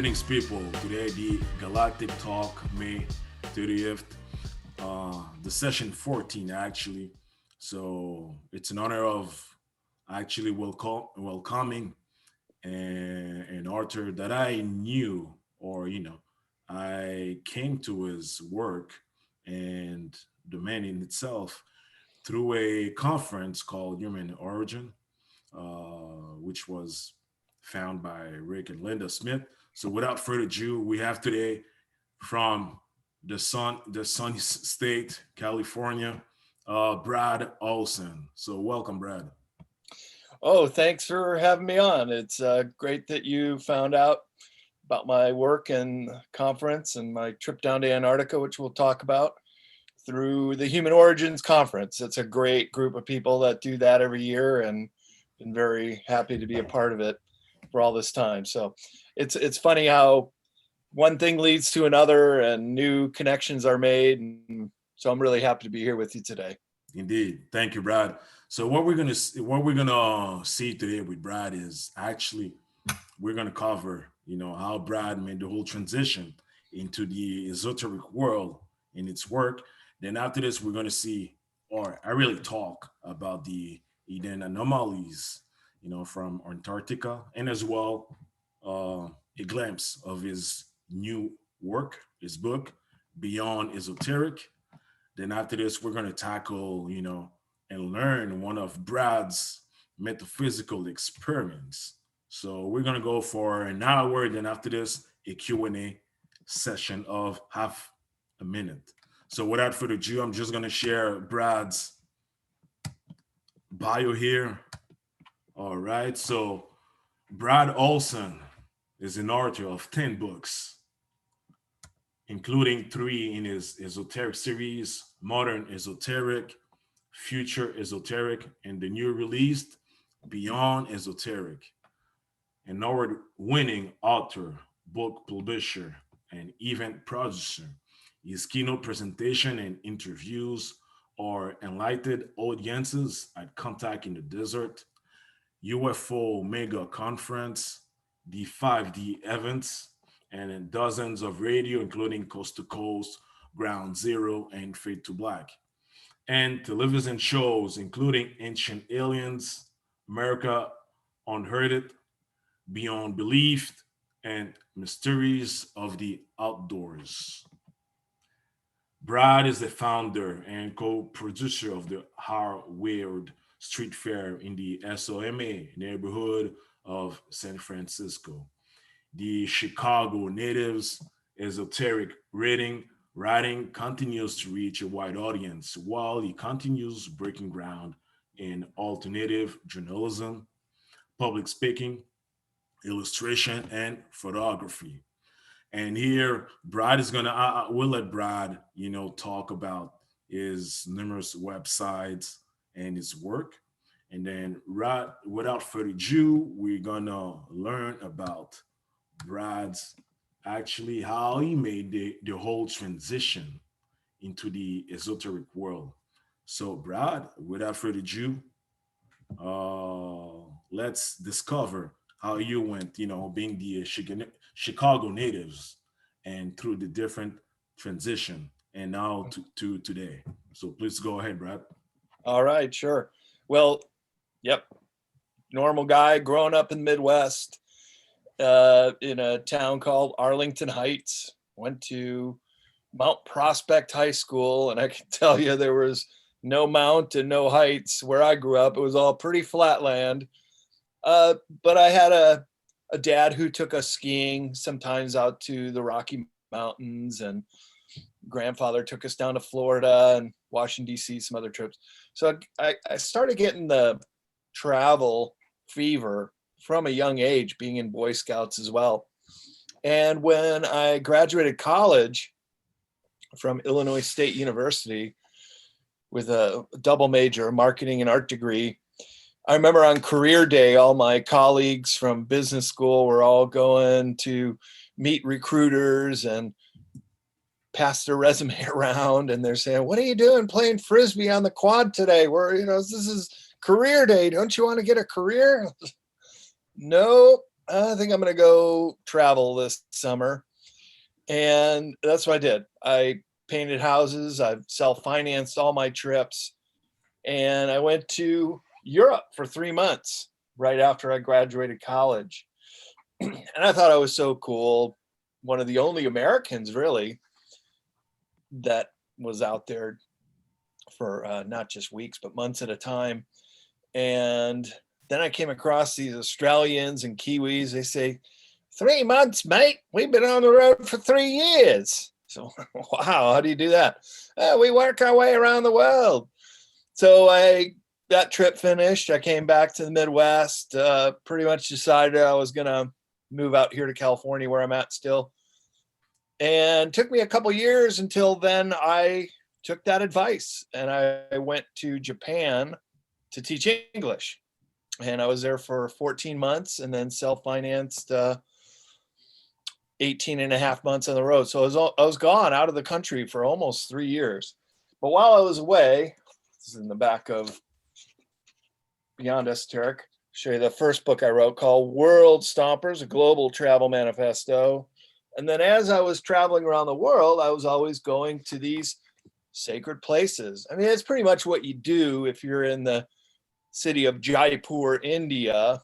Greetings, people. Today, the Galactic Talk, May 30th, the session 14, actually. So it's an honor of actually welcoming an author that I knew, or I came to his work and the man in itself through a conference called Human Origin, which was found by Rick and Linda Smith. So without further ado, we have today from the sunny state, California, Brad Olsen. So welcome, Brad. Oh, thanks for having me on. It's great that you found out about my work and conference and my trip down to Antarctica, which we'll talk about through the Human Origins Conference. It's a great group of people that do that every year, and been very happy to be a part of it for all this time. So it's funny how one thing leads to another and new connections are made. And so I'm really happy to be here with you today. Indeed, thank you, Brad. So what we're gonna see today with Brad is actually we're gonna cover how Brad made the whole transition into the esoteric world in its work. Then after this, we're gonna see, or I really talk about the hidden anomalies, from Antarctica, and as well a glimpse of his new work, his book, Beyond Esoteric. Then after this, we're going to tackle, and learn one of Brad's metaphysical experiments. So we're going to go for an hour. Then after this, a Q&A session of half a minute. So without further ado, I'm just going to share Brad's bio here. All right. So Brad Olsen is an author of 10 books, including 3 in his esoteric series, Modern Esoteric, Future Esoteric, and the new released Beyond Esoteric. An award-winning author, book publisher, and event producer. His keynote presentation and interviews are enlightened audiences at Contact in the Desert, UFO Mega Conference, the 5D events, and in dozens of radio, including Coast to Coast, Ground Zero, and Fade to Black, and television shows, including Ancient Aliens, America Unheard, Beyond Belief, and Mysteries of the Outdoors. Brad is the founder and co-producer of the Harvard Street Fair in the SOMA neighborhood of San Francisco. The Chicago natives esoteric writing continues to reach a wide audience while he continues breaking ground in alternative journalism, public speaking, illustration, and photography. And here, Brad is gonna. We'll let Brad, talk about his numerous websites and his work, and then, right, without further ado, we're gonna learn about Brad's actually how he made the whole transition into the esoteric world. So, Brad, without further ado, let's discover how you went, being the Chicago natives and through the different transition and now to today. So please go ahead, Brad. All right, sure. Well, yep. Normal guy growing up in the Midwest, in a town called Arlington Heights. Went to Mount Prospect High School, and I can tell you there was no mount and no heights where I grew up. It was all pretty flat land. But I had a dad who took us skiing sometimes out to the Rocky Mountains, and grandfather took us down to Florida and Washington, D.C., some other trips. So I started getting the travel fever from a young age, being in Boy Scouts as well. And when I graduated college from Illinois State University with a double major, marketing and art degree, I remember on career day, all my colleagues from business school were all going to meet recruiters and pass their resume around, and they're saying, "What are you doing playing Frisbee on the quad today? This is career day. Don't you want to get a career?" No, I think I'm going to go travel this summer. And that's what I did. I painted houses. I've self-financed all my trips. And I went to Europe for 3 months right after I graduated college. And I thought I was so cool. One of the only Americans, really, that was out there for not just weeks, but months at a time. And then I came across these Australians and Kiwis. They say, 3 months, mate. We've been on the road for 3 years. So, wow, how do you do that? We work our way around the world. So that trip finished. I came back to the Midwest, pretty much decided I was going to move out here to California where I'm at still. And it took me a couple years until then I took that advice and I went to Japan to teach English. And I was there for 14 months and then self-financed 18 and a half months on the road. So I was gone out of the country for almost 3 years. But while I was away, this is in the back of Beyond Esoteric, show you the first book I wrote called World Stompers, a Global Travel Manifesto. And then as I was traveling around the world, I was always going to these sacred places. I mean, it's pretty much what you do if you're in the city of Jaipur, India.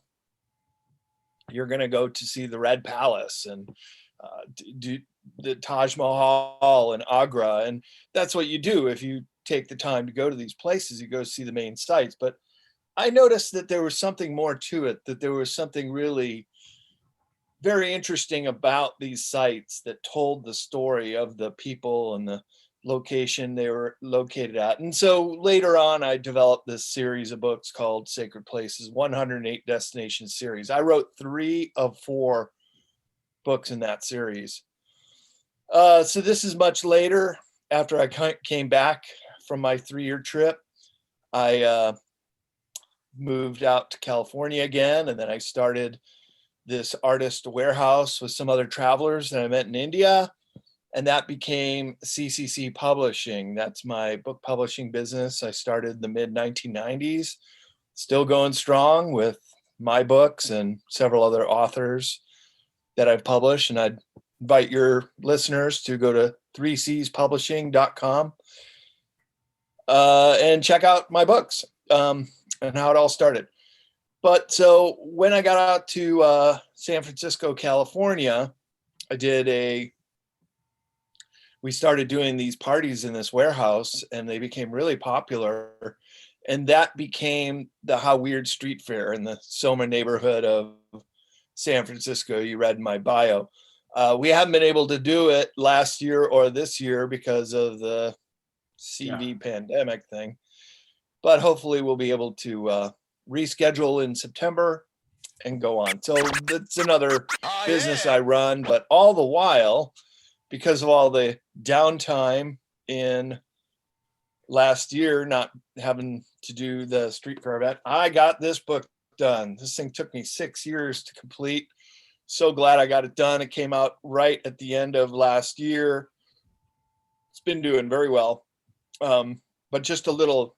You're going to go to see the Red Palace and do the Taj Mahal and Agra. And that's what you do. If you take the time to go to these places, you go see the main sites. But I noticed that there was something more to it, that there was something really very interesting about these sites that told the story of the people and the location they were located at. And so later on, I developed this series of books called Sacred Places, 108 Destination Series. I wrote 3 of 4 books in that series. So this is much later, after I came back from my 3-year trip. I moved out to California again, and then I started this artist warehouse with some other travelers that I met in India. And that became CCC Publishing. That's my book publishing business. I started in the mid 1990s, still going strong with my books and several other authors that I've published. And I'd invite your listeners to go to 3cspublishing.com and check out my books and how it all started. But so when I got out to San Francisco, California, we started doing these parties in this warehouse and they became really popular. And that became the How Weird Street Fair in the Soma neighborhood of San Francisco. You read in my bio. We haven't been able to do it last year or this year because of the CV pandemic thing. But hopefully we'll be able to reschedule in September and go on. So that's another business I run, but all the while, because of all the downtime in last year, not having to do the street fair event, I got this book done. This thing took me 6 years to complete. So glad I got it done. It came out right at the end of last year. It's been doing very well. But just a little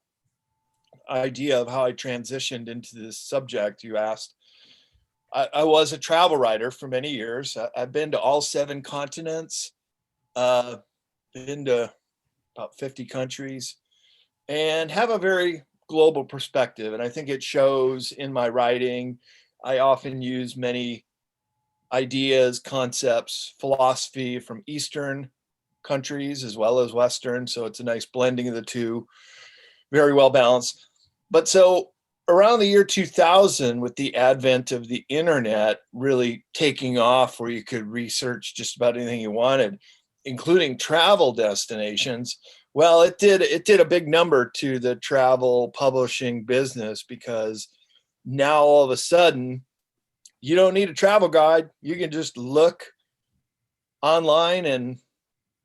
idea of how I transitioned into this subject you asked. I was a travel writer for many years. I've been to all 7 continents, been to about 50 countries, and have a very global perspective. And I think it shows in my writing. I often use many ideas, concepts, philosophy from Eastern countries as well as Western. So it's a nice blending of the two, very well balanced. But so around the year 2000, with the advent of the internet really taking off, where you could research just about anything you wanted, including travel destinations, well, it did a big number to the travel publishing business, because now all of a sudden you don't need a travel guide. You can just look online and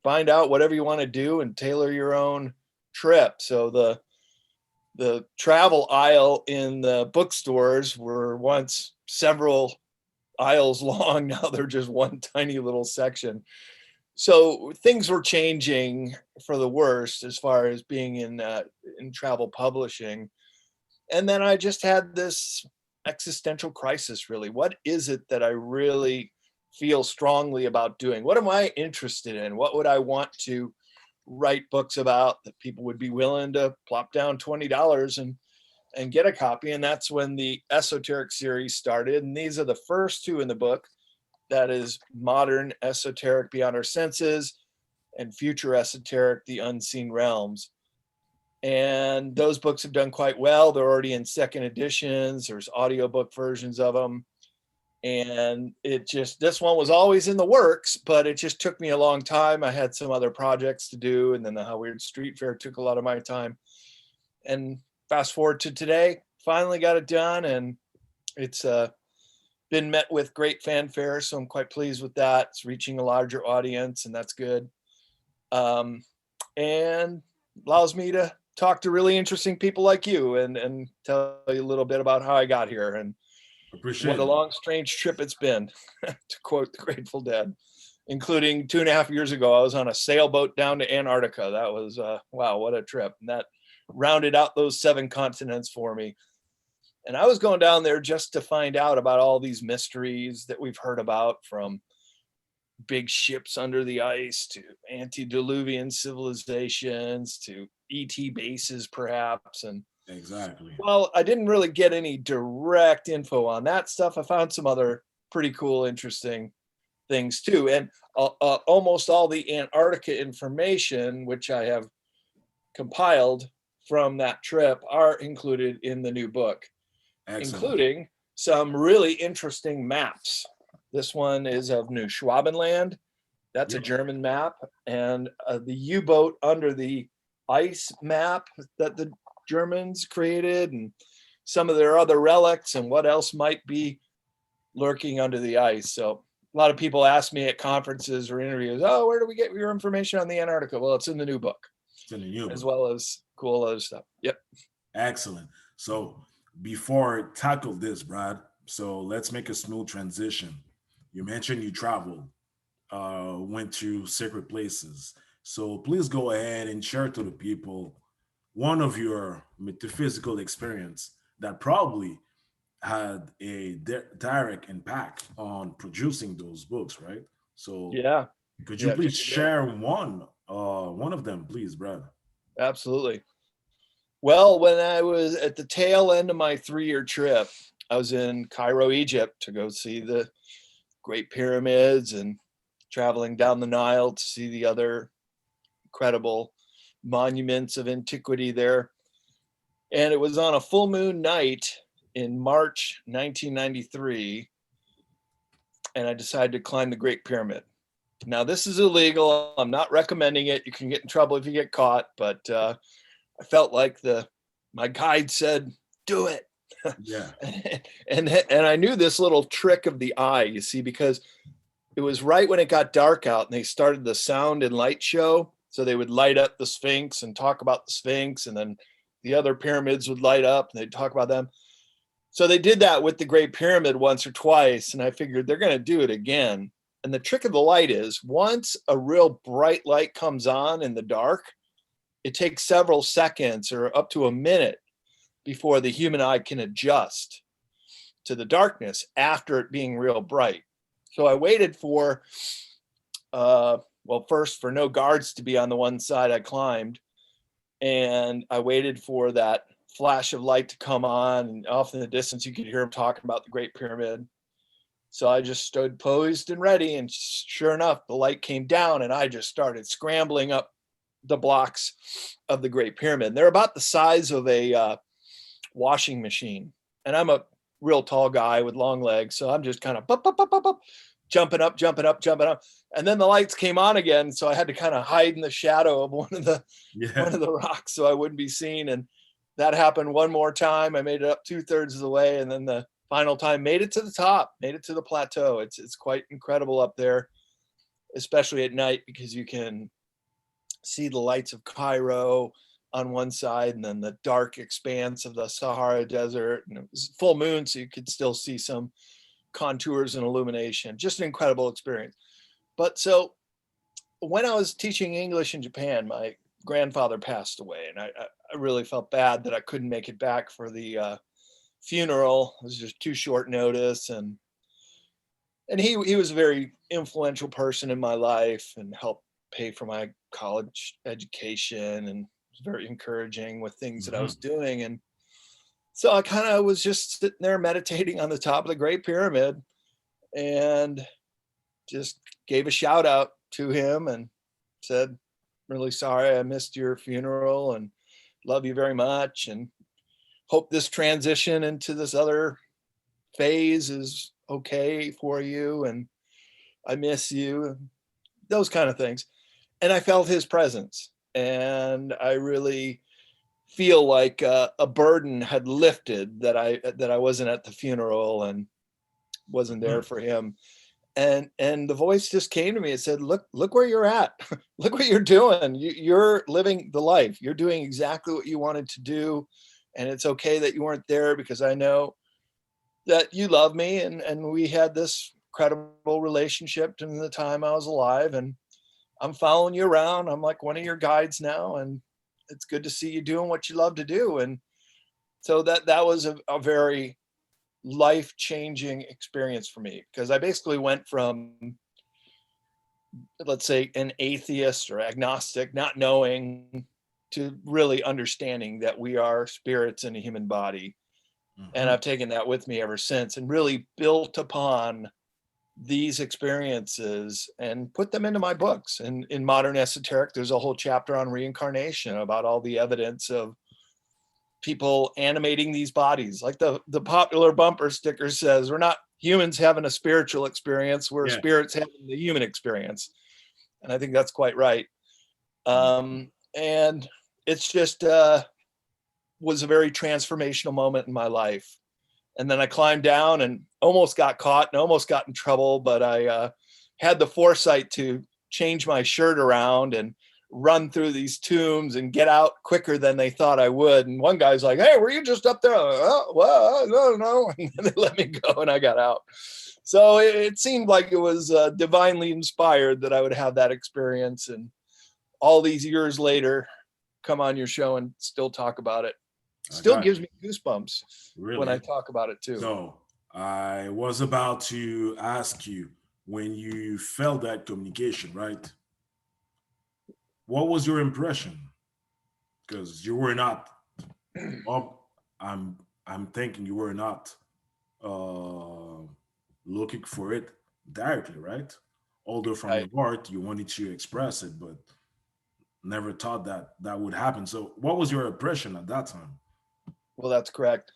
find out whatever you want to do and tailor your own trip. So the travel aisle in the bookstores were once several aisles long. Now they're just one tiny little section. So things were changing for the worst as far as being in travel publishing. And then I just had this existential crisis, really. What is it that I really feel strongly about doing? What am I interested in? What would I want to write books about that people would be willing to plop down $20 and get a copy? And that's when the esoteric series started. And these are the first two in the book. That is modern esoteric, beyond our senses, and future esoteric, the unseen realms. And those books have done quite well. They're already in second editions. There's audiobook versions of them. And this one was always in the works, but it just took me a long time. I had some other projects to do. And then the How Weird Street Fair took a lot of my time. And fast forward to today, finally got it done. And it's been met with great fanfare, so I'm quite pleased with that. It's reaching a larger audience, and that's good. And allows me to talk to really interesting people like you and tell you a little bit about how I got here and what a long, strange trip it's been, to quote the Grateful Dead, including 2.5 years ago, I was on a sailboat down to Antarctica. That was, wow, what a trip. And that rounded out those 7 continents for me. And I was going down there just to find out about all these mysteries that we've heard about, from big ships under the ice to antediluvian civilizations to ET bases, perhaps. And exactly. Well, I didn't really get any direct info on that stuff. I found some other pretty cool, interesting things too. And almost all the Antarctica information, which I have compiled from that trip, are included in the new book. Excellent. Including some really interesting maps. This one is of New Schwabenland. That's a German map. And the U-boat under the ice map that the Germans created, and some of their other relics and what else might be lurking under the ice. So a lot of people ask me at conferences or interviews, oh, where do we get your information on the Antarctica? Well, it's in the new book. It's in the new book. As well as cool other stuff. Yep. Excellent. So before tackle this, Brad, so let's make a smooth transition. You mentioned you traveled, went to sacred places. So please go ahead and share to the people one of your metaphysical experience that probably had a direct impact on producing those books, right? So yeah, could you please share one of them, please, Brad? Absolutely. Well, when I was at the tail end of my 3-year trip, I was in Cairo, Egypt, to go see the Great Pyramids and traveling down the Nile to see the other incredible monuments of antiquity there. And it was on a full moon night in March 1993, and I decided to climb the Great Pyramid. Now, this is illegal. I'm not recommending it. You can get in trouble if you get caught, but I felt like my guide said, do it. Yeah. and I knew this little trick of the eye, you see, because it was right when it got dark out and they started the sound and light show. So they would light up the Sphinx and talk about the Sphinx, and then the other pyramids would light up and they'd talk about them. So they did that with the Great Pyramid once or twice, and I figured they're going to do it again. And the trick of the light is, once a real bright light comes on in the dark, it takes several seconds or up to a minute before the human eye can adjust to the darkness after it being real bright. So I waited for, first for no guards to be on the one side I climbed. And I waited for that flash of light to come on. And off in the distance, you could hear them talking about the Great Pyramid. So I just stood posed and ready. And sure enough, the light came down and I just started scrambling up the blocks of the Great Pyramid. They're about the size of a washing machine. And I'm a real tall guy with long legs. So I'm just kind of jumping up. And then the lights came on again. So I had to kind of hide in the shadow of one of the rocks so I wouldn't be seen. And that happened one more time. I made it up 2/3 of the way. And then the final time made it to the top, made it to the plateau. It's quite incredible up there, especially at night, because you can see the lights of Cairo on one side and then the dark expanse of the Sahara Desert. And it was full moon, so you could still see some contours and illumination. Just an incredible experience. But so when I was teaching English in Japan, my grandfather passed away, and I really felt bad that I couldn't make it back for the funeral. It was just too short notice, and he was a very influential person in my life and helped pay for my college education and was very encouraging with things that I was doing. And so I kind of was just sitting there meditating on the top of the Great Pyramid and just gave a shout out to him and said, really sorry I missed your funeral and love you very much and hope this transition into this other phase is okay for you and I miss you, and those kind of things. And I felt his presence, and I really feel like a burden had lifted, that I wasn't at the funeral and wasn't there for him. And the voice just came to me and said, look where you're at. Look what you're doing. You're living the life. You're doing exactly what you wanted to do. And it's okay that you weren't there, because I know that you love me, and we had this credible relationship in the time I was alive, and I'm following you around. I'm like one of your guides now, and it's good to see you doing what you love to do. And so that was a very life-changing experience for me, because I basically went from, let's say, an atheist or agnostic, not knowing, to really understanding that we are spirits in a human body. And I've taken that with me ever since, and really built upon these experiences and put them into my books. And in Modern Esoteric, there's a whole chapter on reincarnation, about all the evidence of people animating these bodies. Like the popular bumper sticker says, we're not humans having a spiritual experience, we're spirits having the human experience. And I think that's quite right. And it's just was a very transformational moment in my life. And then I climbed down and almost got caught and almost got in trouble, but I had the foresight to change my shirt around and run through these tombs and get out quicker than they thought I would. And one guy's like, hey, were you just up there? Oh, well, no. And then they let me go and I got out. So it seemed like it was divinely inspired that I would have that experience. And all these years later, come on your show and still talk about it. Still gives me goosebumps when I talk about it too. So I was about to ask you, when you felt that communication, right? What was your impression? Because you were not, I'm thinking you were not looking for it directly, right? Although from your heart you wanted to express it, but never thought that that would happen. So what was your impression at that time? Well, that's correct.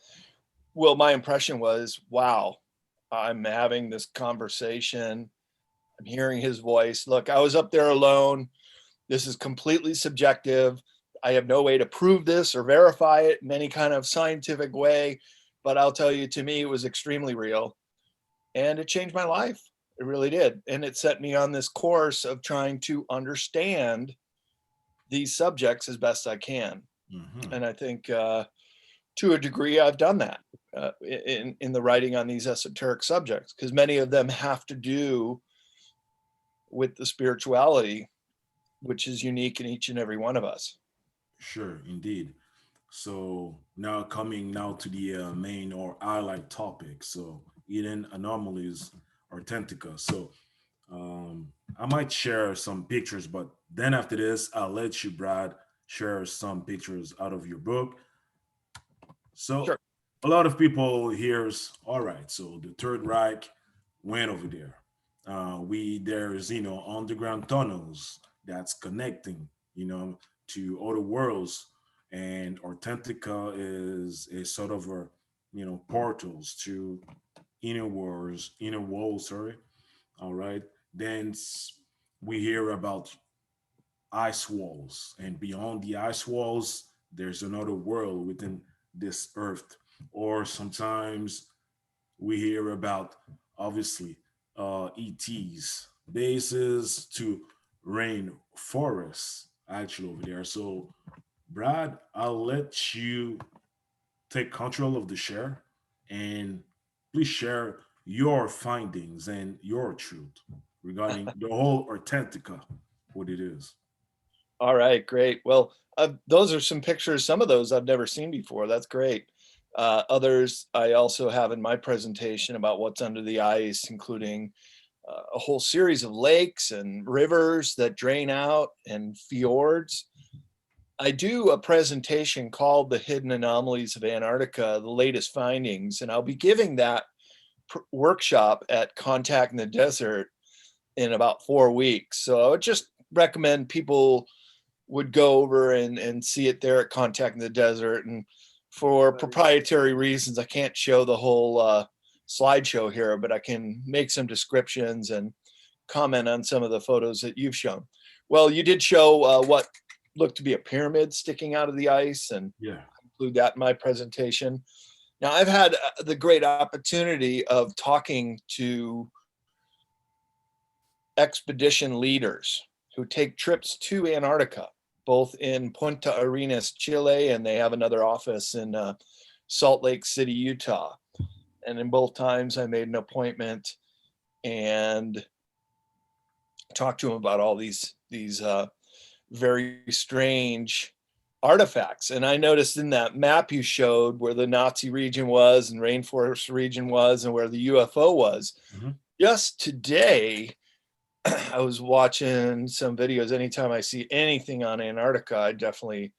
Well, my impression was, wow, I'm having this conversation. I'm hearing his voice. Look, I was up there alone. This is completely subjective. I have no way to prove this or verify it in any kind of scientific way, but I'll tell you, to me, it was extremely real. And it changed my life. It really did. And it set me on this course of trying to understand these subjects as best I can. And I think to a degree, I've done that in the writing on these esoteric subjects, because many of them have to do with the spirituality, which is unique in each and every one of us. Sure, indeed. So now coming now to the main or highlight topic. So hidden anomalies Antarctica. So I might share some pictures, but then after this, I'll let you, Brad, share some pictures out of your book. So Sure. a lot of people hears, all right, so the Third Reich went over there. There's underground tunnels that's connecting to other worlds, and Antarctica is a sort of a portals to inner walls. Sorry, all right. Then we hear about ice walls, and beyond the ice walls, there's another world within this earth. Or sometimes we hear about, obviously, ETs, bases to rain forests actually over there. So, Brad, I'll let you take control of the share, and please share your findings and your truth regarding the whole Antarctica, what it is. All right, great. Well, those are some pictures. Some of those I've never seen before. That's great. Others I also have in my presentation about what's under the ice, including a whole series of lakes and rivers that drain out and fjords. I do a presentation called The Hidden Anomalies of Antarctica, the latest findings, and I'll be giving that workshop at Contact in the Desert in about 4 weeks. So I would just recommend people would go over and see it there at Contact in the Desert. And for proprietary reasons, I can't show the whole slideshow here, but I can make some descriptions and comment on some of the photos that you've shown. Well, you did show what looked to be a pyramid sticking out of the ice, and Yeah. include that in my presentation. Now, I've had the great opportunity of talking to expedition leaders who take trips to Antarctica, both in Punta Arenas, Chile, and they have another office in Salt Lake City, Utah. And in both times, I made an appointment and talked to them about all these very strange artifacts. And I noticed in that map you showed where the Nazi region was and rainforest region was and where the UFO was. Mm-hmm. Just today, I was watching some videos. Anytime I see anything on Antarctica, I definitely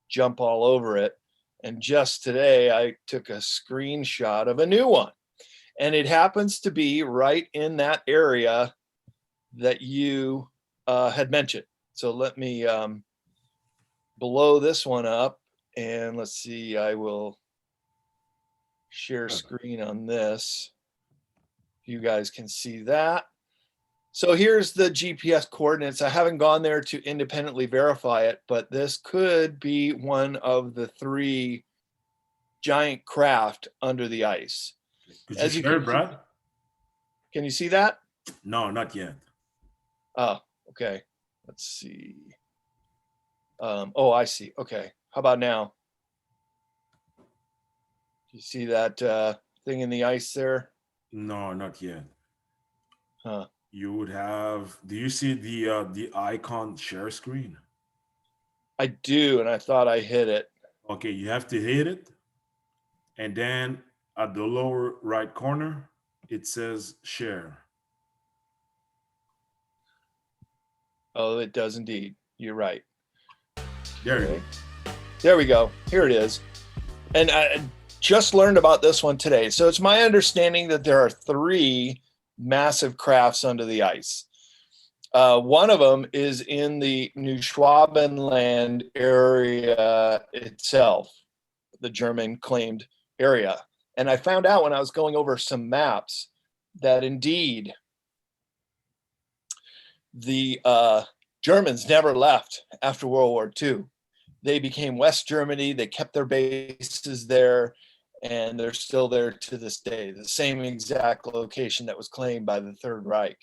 jump all over it. And just today, I took a screenshot of a new one. And it happens to be right in that area that you had mentioned. So let me blow this one up, and let's see, I will share screen on this. You guys can see that. So here's the GPS coordinates. I haven't gone there to independently verify it, but this could be one of the 3 giant craft under the ice. Could you share it, Brad? Can you see that? No, not yet. Oh, okay. Let's see. Oh, I see. Okay. How about now? Do you see that thing in the ice there? No, not yet. Huh. You would have. Do you see the icon share screen? I do, and I thought I hit it. Okay, you have to hit it, and then at the lower right corner, it says share. Oh, it does indeed. You're right. There you go. There we go. Here it is. And I just learned about this one today. So it's my understanding that there are 3 massive crafts under the ice. One of them is in the New Schwabenland area itself, the German claimed area. And I found out when I was going over some maps that indeed the Germans never left after World War II. They became West Germany. They kept their bases there, and they're still there to this day. The same exact location that was claimed by the Third Reich.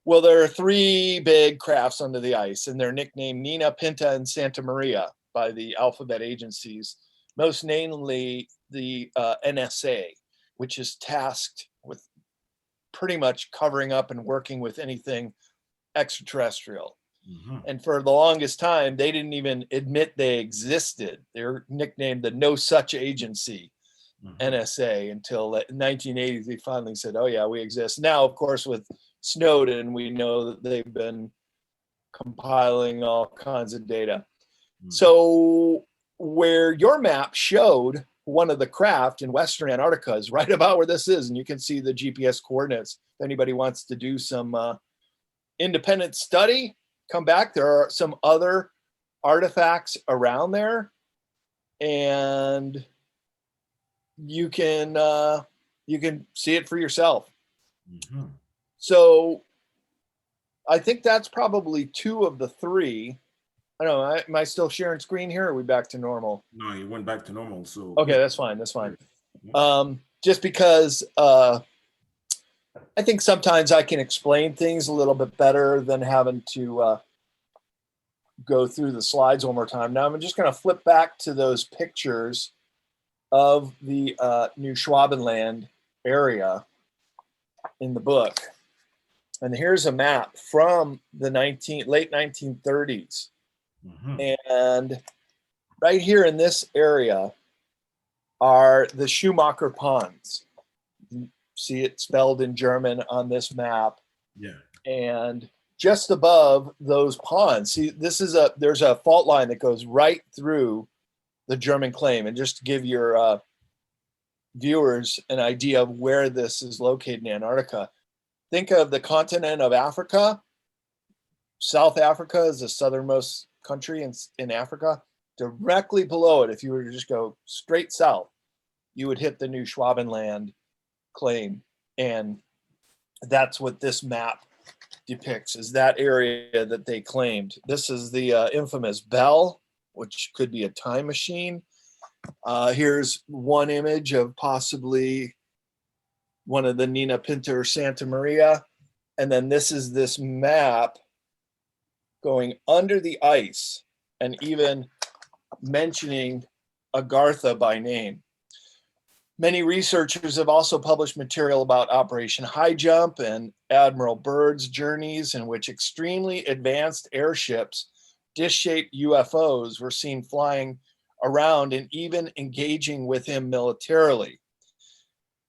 Well, there are 3 big crafts under the ice, and they're nicknamed Nina, Pinta, and Santa Maria by the alphabet agencies, most namely the NSA, which is tasked with pretty much covering up and working with anything extraterrestrial. Mm-hmm. And for the longest time, they didn't even admit they existed. They're nicknamed the No Such Agency, NSA, until the 1980s, they finally said, oh yeah, we exist. Now, of course, with Snowden, we know that they've been compiling all kinds of data. Mm-hmm. So where your map showed one of the craft in Western Antarctica is right about where this is. And you can see the GPS coordinates. If anybody wants to do some independent study, come back. There are some other artifacts around there, and you can see it for yourself. Mm-hmm. So I think that's probably 2 of the 3. I don't know. Am I still sharing screen here? Or are we back to normal? No, you went back to normal. So okay, that's fine. That's fine. Just because I think sometimes I can explain things a little bit better than having to go through the slides one more time. Now I'm just going to flip back to those pictures of the New Schwabenland area in the book. And here's a map from the late 1930s. Mm-hmm. And right here in this area are the Schumacher Ponds. See it spelled in German on this map. Yeah. And just above those ponds, see, there's a fault line that goes right through the German claim. And just to give your viewers an idea of where this is located in Antarctica, think of the continent of Africa. South Africa is the southernmost country in Africa. Directly below it, if you were to just go straight south, you would hit the New Schwabenland claim. And that's what this map depicts, is that area that they claimed. This is the infamous bell, which could be a time machine. Here's one image of possibly one of the Nina Pinter Santa Maria. And then this is this map going under the ice and even mentioning Agartha by name. Many researchers have also published material about Operation High Jump and Admiral Byrd's journeys, in which extremely advanced airships, dish-shaped UFOs, were seen flying around and even engaging with him militarily.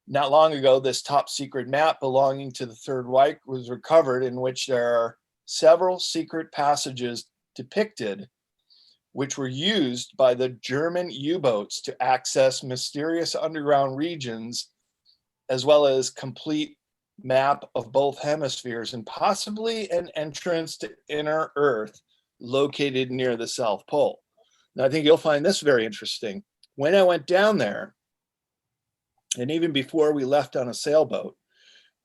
Not long ago, this top secret map belonging to the Third Reich was recovered, in which there are several secret passages depicted, which were used by the German U-boats to access mysterious underground regions, as well as complete map of both hemispheres and possibly an entrance to inner Earth located near the South Pole. Now, I think you'll find this very interesting. When I went down there, and even before we left on a sailboat,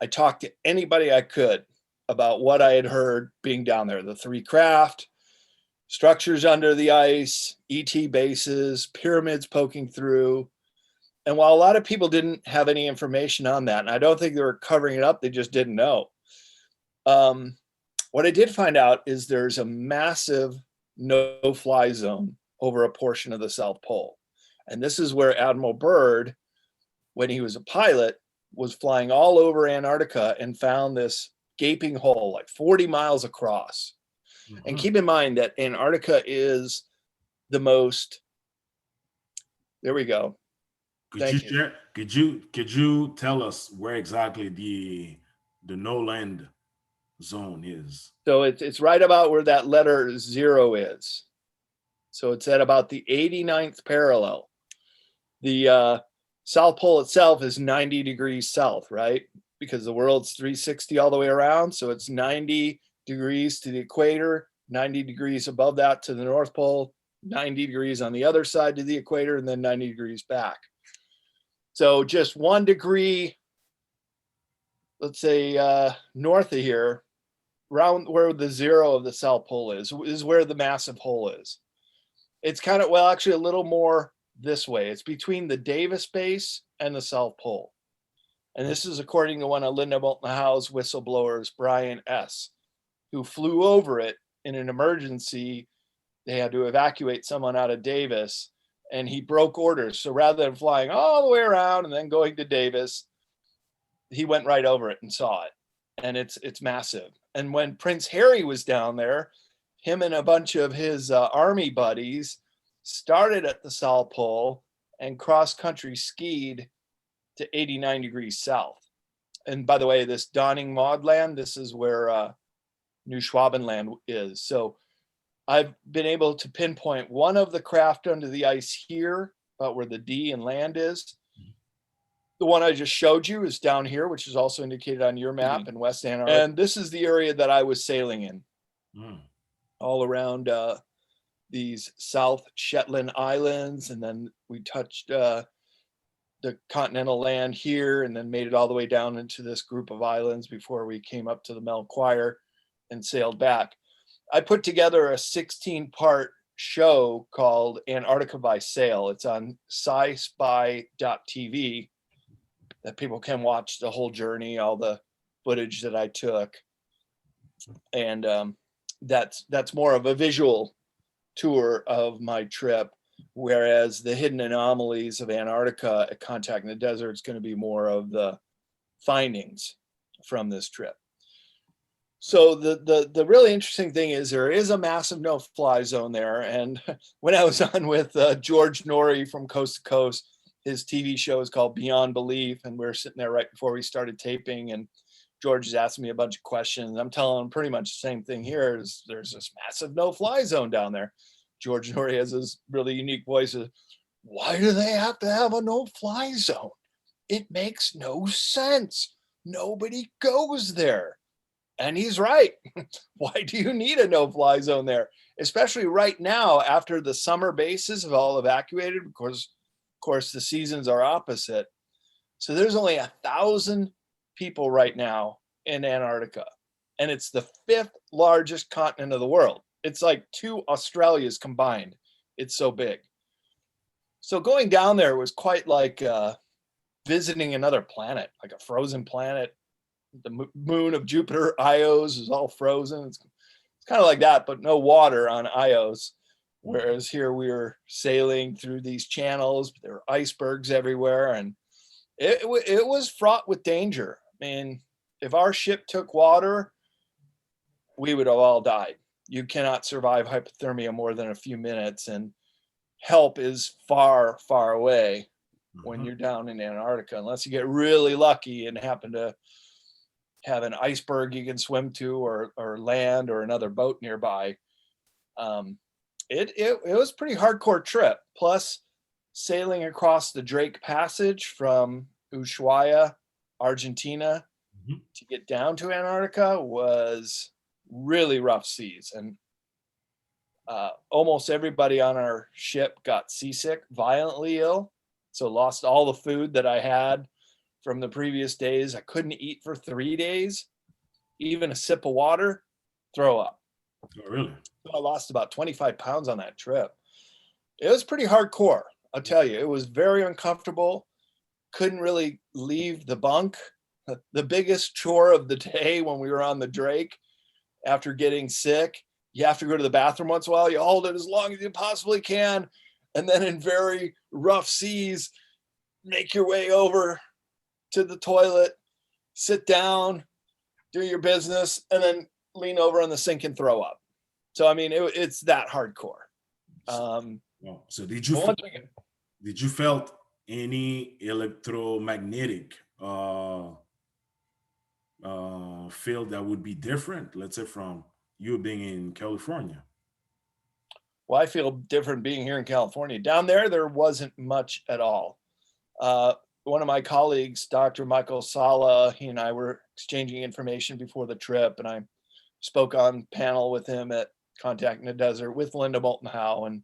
I talked to anybody I could about what I had heard being down there. The three craft, structures under the ice, ET bases, pyramids poking through. And while a lot of people didn't have any information on that, and I don't think they were covering it up, they just didn't know. What I did find out is there's a massive no-fly zone over a portion of the South Pole. And this is where Admiral Byrd, when he was a pilot, was flying all over Antarctica and found this gaping hole like 40 miles across. Mm-hmm. And keep in mind that Antarctica is the most, there we go. Could you tell us where exactly the no land zone is? So it's right about where that letter 0 is. So it's at about the 89th parallel. The South Pole itself is 90 degrees south, right? Because the world's 360 all the way around. So it's 90 degrees to the equator, 90 degrees above that to the North Pole, 90 degrees on the other side to the equator, and then 90 degrees back. So just 1 degree, let's say north of here, around where the 0 of the South Pole is where the massive hole is. It's kind of, well, actually a little more this way. It's between the Davis base and the South Pole. And this is according to one of Linda Moulton Howe's whistleblowers, Brian S., who flew over it in an emergency. They had to evacuate someone out of Davis, and he broke orders. So rather than flying all the way around and then going to Davis, he went right over it and saw it. And it's massive. And when Prince Harry was down there, him and a bunch of his army buddies started at the South Pole and cross-country skied to 89 degrees south. And by the way, this Donning Maudland, this is where New Schwabenland is. So I've been able to pinpoint one of the craft under the ice here, about where the D and land is. The one I just showed you is down here, which is also indicated on your map in West Antarctica. And this is the area that I was sailing in, all around these South Shetland Islands. And then we touched the continental land here and then made it all the way down into this group of islands before we came up to the Melchior and sailed back. I put together a 16-part show called Antarctica by Sail. It's on sci-spy.tv that people can watch the whole journey, all the footage that I took. And that's more of a visual tour of my trip, whereas the hidden anomalies of Antarctica at Contact in the Desert is going to be more of the findings from this trip. So the really interesting thing is there is a massive no-fly zone there. And when I was on with George Norrie from Coast to Coast, his TV show is called Beyond Belief, and we were sitting there right before we started taping, and George is asking me a bunch of questions. I'm telling him pretty much the same thing here. Is there's this massive no-fly zone down there. George Norrie has this really unique voice of, why do they have to have a no-fly zone? It makes no sense. Nobody goes there. And he's right. Why do you need a no-fly zone there? Especially right now, after the summer bases have all evacuated, because of course the seasons are opposite. So there's only 1,000 people right now in Antarctica, and it's the 5th largest continent of the world. It's like 2 Australias combined. It's so big. So going down there was quite like visiting another planet, like a frozen planet. The moon of Jupiter, Ios, is all frozen. It's kind of like that, but no water on Ios. Whereas here we were sailing through these channels. There were icebergs everywhere, and it was fraught with danger. I mean, if our ship took water, we would have all died. You cannot survive hypothermia more than a few minutes, and help is far, far away when you're down in Antarctica, unless you get really lucky and happen to have an iceberg you can swim to, or land, or another boat nearby. It was a pretty hardcore trip. Plus, sailing across the Drake Passage from Ushuaia, Argentina, to get down to Antarctica was really rough seas, and almost everybody on our ship got seasick, violently ill, so lost all the food that I had from the previous days. I couldn't eat for 3 days, even a sip of water, throw up. Oh, really? So I lost about 25 pounds on that trip. It was pretty hardcore, I'll tell you. It was very uncomfortable. Couldn't really leave the bunk. The biggest chore of the day when we were on the Drake, after getting sick, you have to go to the bathroom once in a while. You hold it as long as you possibly can. And then in very rough seas, make your way over to the toilet, sit down, do your business, and then lean over on the sink and throw up. So, I mean, it's that hardcore. So did you felt any electromagnetic field that would be different, let's say, from you being in California? Well, I feel different being here in California. Down there wasn't much at all. One of my colleagues, Dr. Michael Sala, he and I were exchanging information before the trip, and I spoke on panel with him at Contact in the Desert with Linda Moulton Howe, and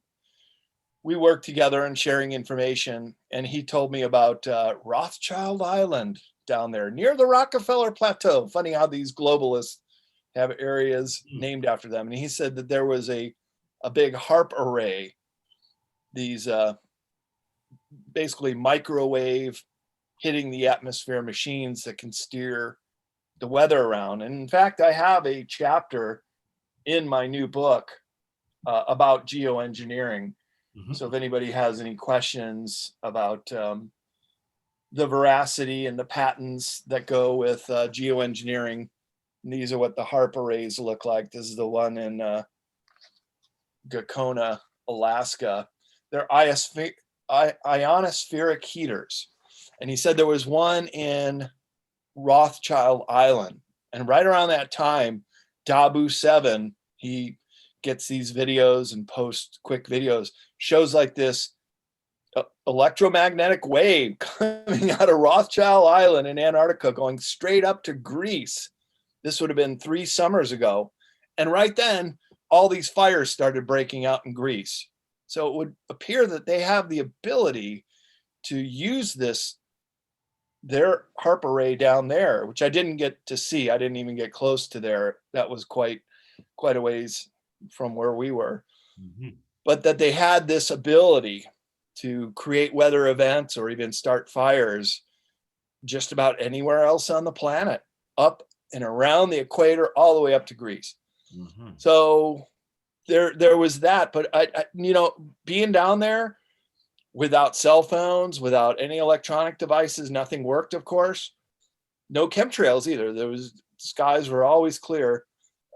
we worked together and sharing information. And he told me about Rothschild Island down there near the Rockefeller Plateau. Funny how these globalists have areas named after them. And he said that there was a big HARP array, these basically microwave hitting the atmosphere machines that can steer the weather around. And in fact, I have a chapter in my new book about geoengineering. So if anybody has any questions about the veracity and the patents that go with geoengineering, these are what the HARP arrays look like. This is the one in Gakona, Alaska. They're ionospheric heaters. And he said there was one in Rothschild Island. And right around that time, Dabu7, he gets these videos and posts quick videos, shows like this electromagnetic wave coming out of Rothschild Island in Antarctica going straight up to Greece. This would have been 3 summers ago. And right then, all these fires started breaking out in Greece. So it would appear that they have the ability to use their HARP array down there, which I didn't get to see. I didn't even get close to there. That was quite a ways from where we were. But that they had this ability to create weather events or even start fires just about anywhere else on the planet, up and around the equator, all the way up to Greece. So there was that. But I being down there without cell phones, without any electronic devices, nothing worked, of course. No chemtrails either. Skies were always clear.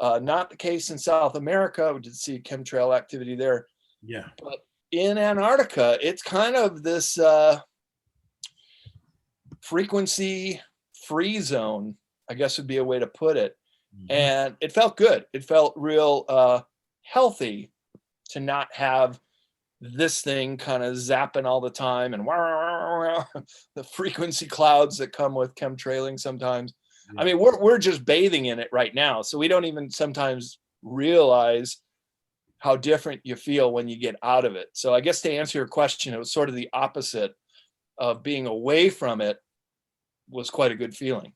Not the case in South America. We did see chemtrail activity there. Yeah. But in Antarctica, it's kind of this frequency free zone, I guess would be a way to put it. Mhm. And it felt good. It felt real healthy to not have this thing kind of zapping all the time and the frequency clouds that come with chemtrailing sometimes. Yeah. I mean, we're just bathing in it right now, so we don't even sometimes realize how different you feel when you get out of it. So I guess to answer your question, it was sort of the opposite of being away from it was quite a good feeling.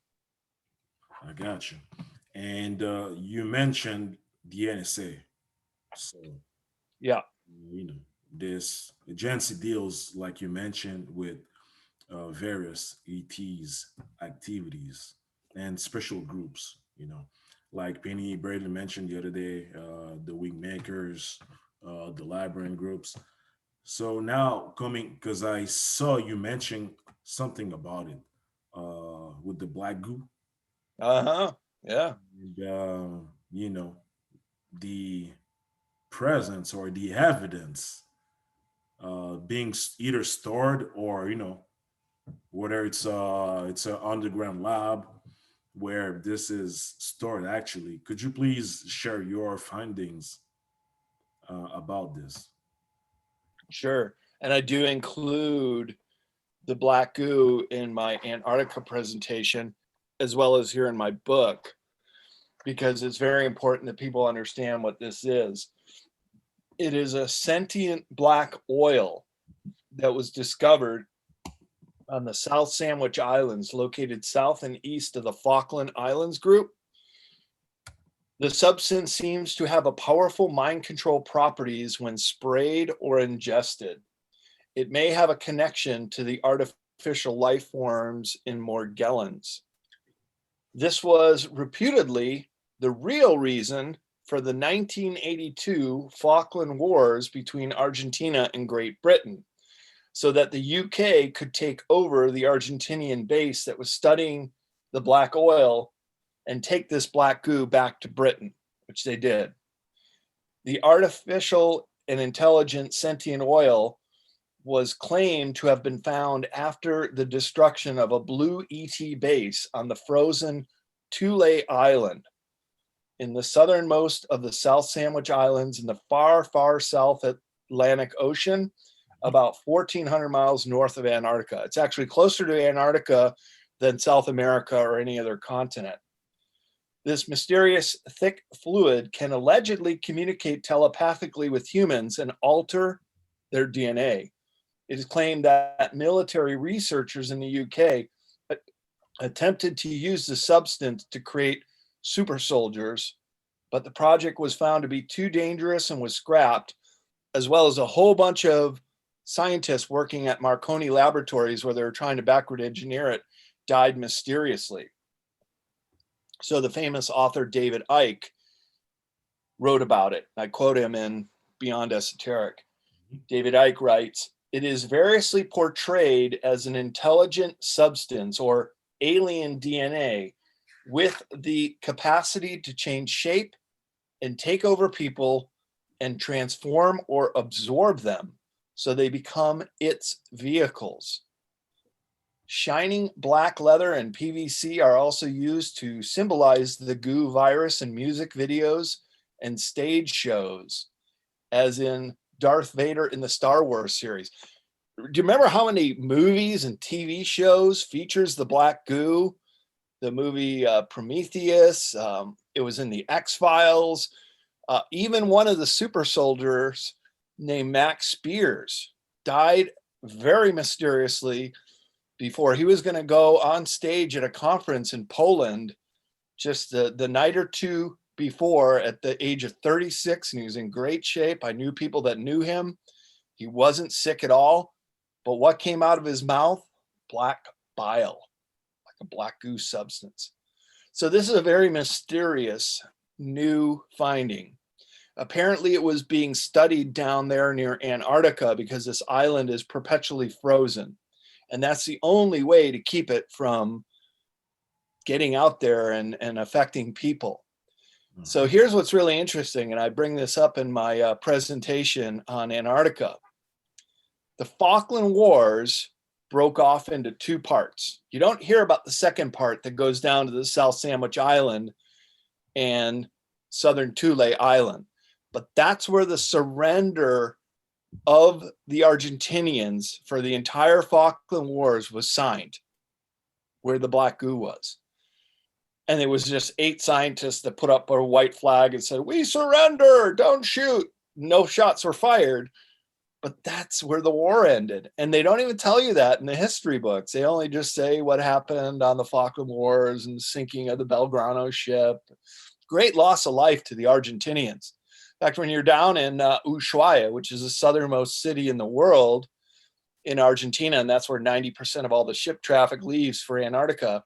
I got you. And you mentioned the NSA. So, Yeah. you know, this agency deals, like you mentioned, with various ETs activities and special groups, like Penny Bradley mentioned the other day, the Wingmakers, the Librarian groups. So now coming, because I saw you mention something about it with the black goo. Uh-huh. Yeah. And, the presence or the evidence being either stored or, whether it's an underground lab where this is stored actually. Could you please share your findings about this? Sure. And I do include the black goo in my Antarctica presentation, as well as here in my book, because it's very important that people understand what this is. It is a sentient black oil that was discovered on the South Sandwich Islands, located south and east of the Falkland Islands group. The substance seems to have a powerful mind control properties when sprayed or ingested. It may have a connection to the artificial life forms in Morgellons. This was reputedly the real reason for the 1982 Falkland Wars between Argentina and Great Britain, so that the UK could take over the Argentinian base that was studying the black oil and take this black goo back to Britain, which they did. The artificial and intelligent sentient oil was claimed to have been found after the destruction of a blue ET base on the frozen Thule Island in the southernmost of the South Sandwich Islands in the far, far South Atlantic Ocean, about 1,400 miles north of Antarctica. It's actually closer to Antarctica than South America or any other continent. This mysterious thick fluid can allegedly communicate telepathically with humans and alter their DNA. It is claimed that military researchers in the UK attempted to use the substance to create super soldiers, but the project was found to be too dangerous and was scrapped, as well as a whole bunch of scientists working at Marconi Laboratories, where they were trying to backward engineer it, died mysteriously. So the famous author David Icke wrote about it. I quote him in Beyond Esoteric. David Icke writes, "It is variously portrayed as an intelligent substance or alien DNA with the capacity to change shape and take over people and transform or absorb them so they become its vehicles. Shining black leather and PVC are also used to symbolize the goo virus in music videos and stage shows, as in Darth Vader in the Star Wars series. Do you remember how many movies and TV shows features the black goo? The movie Prometheus, it was in the X-Files. Even one of the super soldiers named Max Spears died very mysteriously before he was going to go on stage at a conference in Poland just the night or two before at the age of 36, and he was in great shape. I knew people that knew him. He wasn't sick at all, but what came out of his mouth? Black bile, like a black goo substance. So this is a very mysterious new finding. Apparently it was being studied down there near Antarctica because this island is perpetually frozen. And that's the only way to keep it from getting out there and affecting people. So here's what's really interesting, and I bring this up in my presentation on Antarctica. The Falkland Wars broke off into two parts. You don't hear about the second part that goes down to the South Sandwich Island and Southern Thule Island. But that's where the surrender of the Argentinians for the entire Falkland Wars was signed, where the black goo was. And it was just 8 scientists that put up a white flag and said, "We surrender, don't shoot." No shots were fired, but that's where the war ended. And they don't even tell you that in the history books. They only just say what happened on the Falkland Wars and the sinking of the Belgrano ship. Great loss of life to the Argentinians. In fact, when you're down in Ushuaia, which is the southernmost city in the world in Argentina, and that's where 90% of all the ship traffic leaves for Antarctica,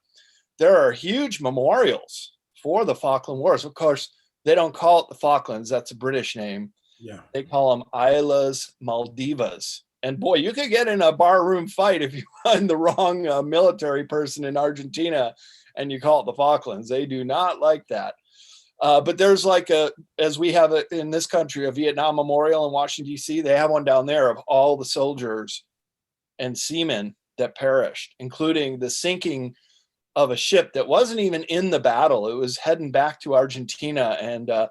there are huge memorials for the Falkland Wars. Of course, they don't call it the Falklands. That's a British name. Yeah. They call them Islas Maldivas. And boy, you could get in a barroom fight if you find the wrong military person in Argentina and you call it the Falklands. They do not like that. But there's like as we have in this country, a Vietnam Memorial in Washington, D.C., they have one down there of all the soldiers and seamen that perished, including the sinking of a ship that wasn't even in the battle. It was heading back to Argentina, and a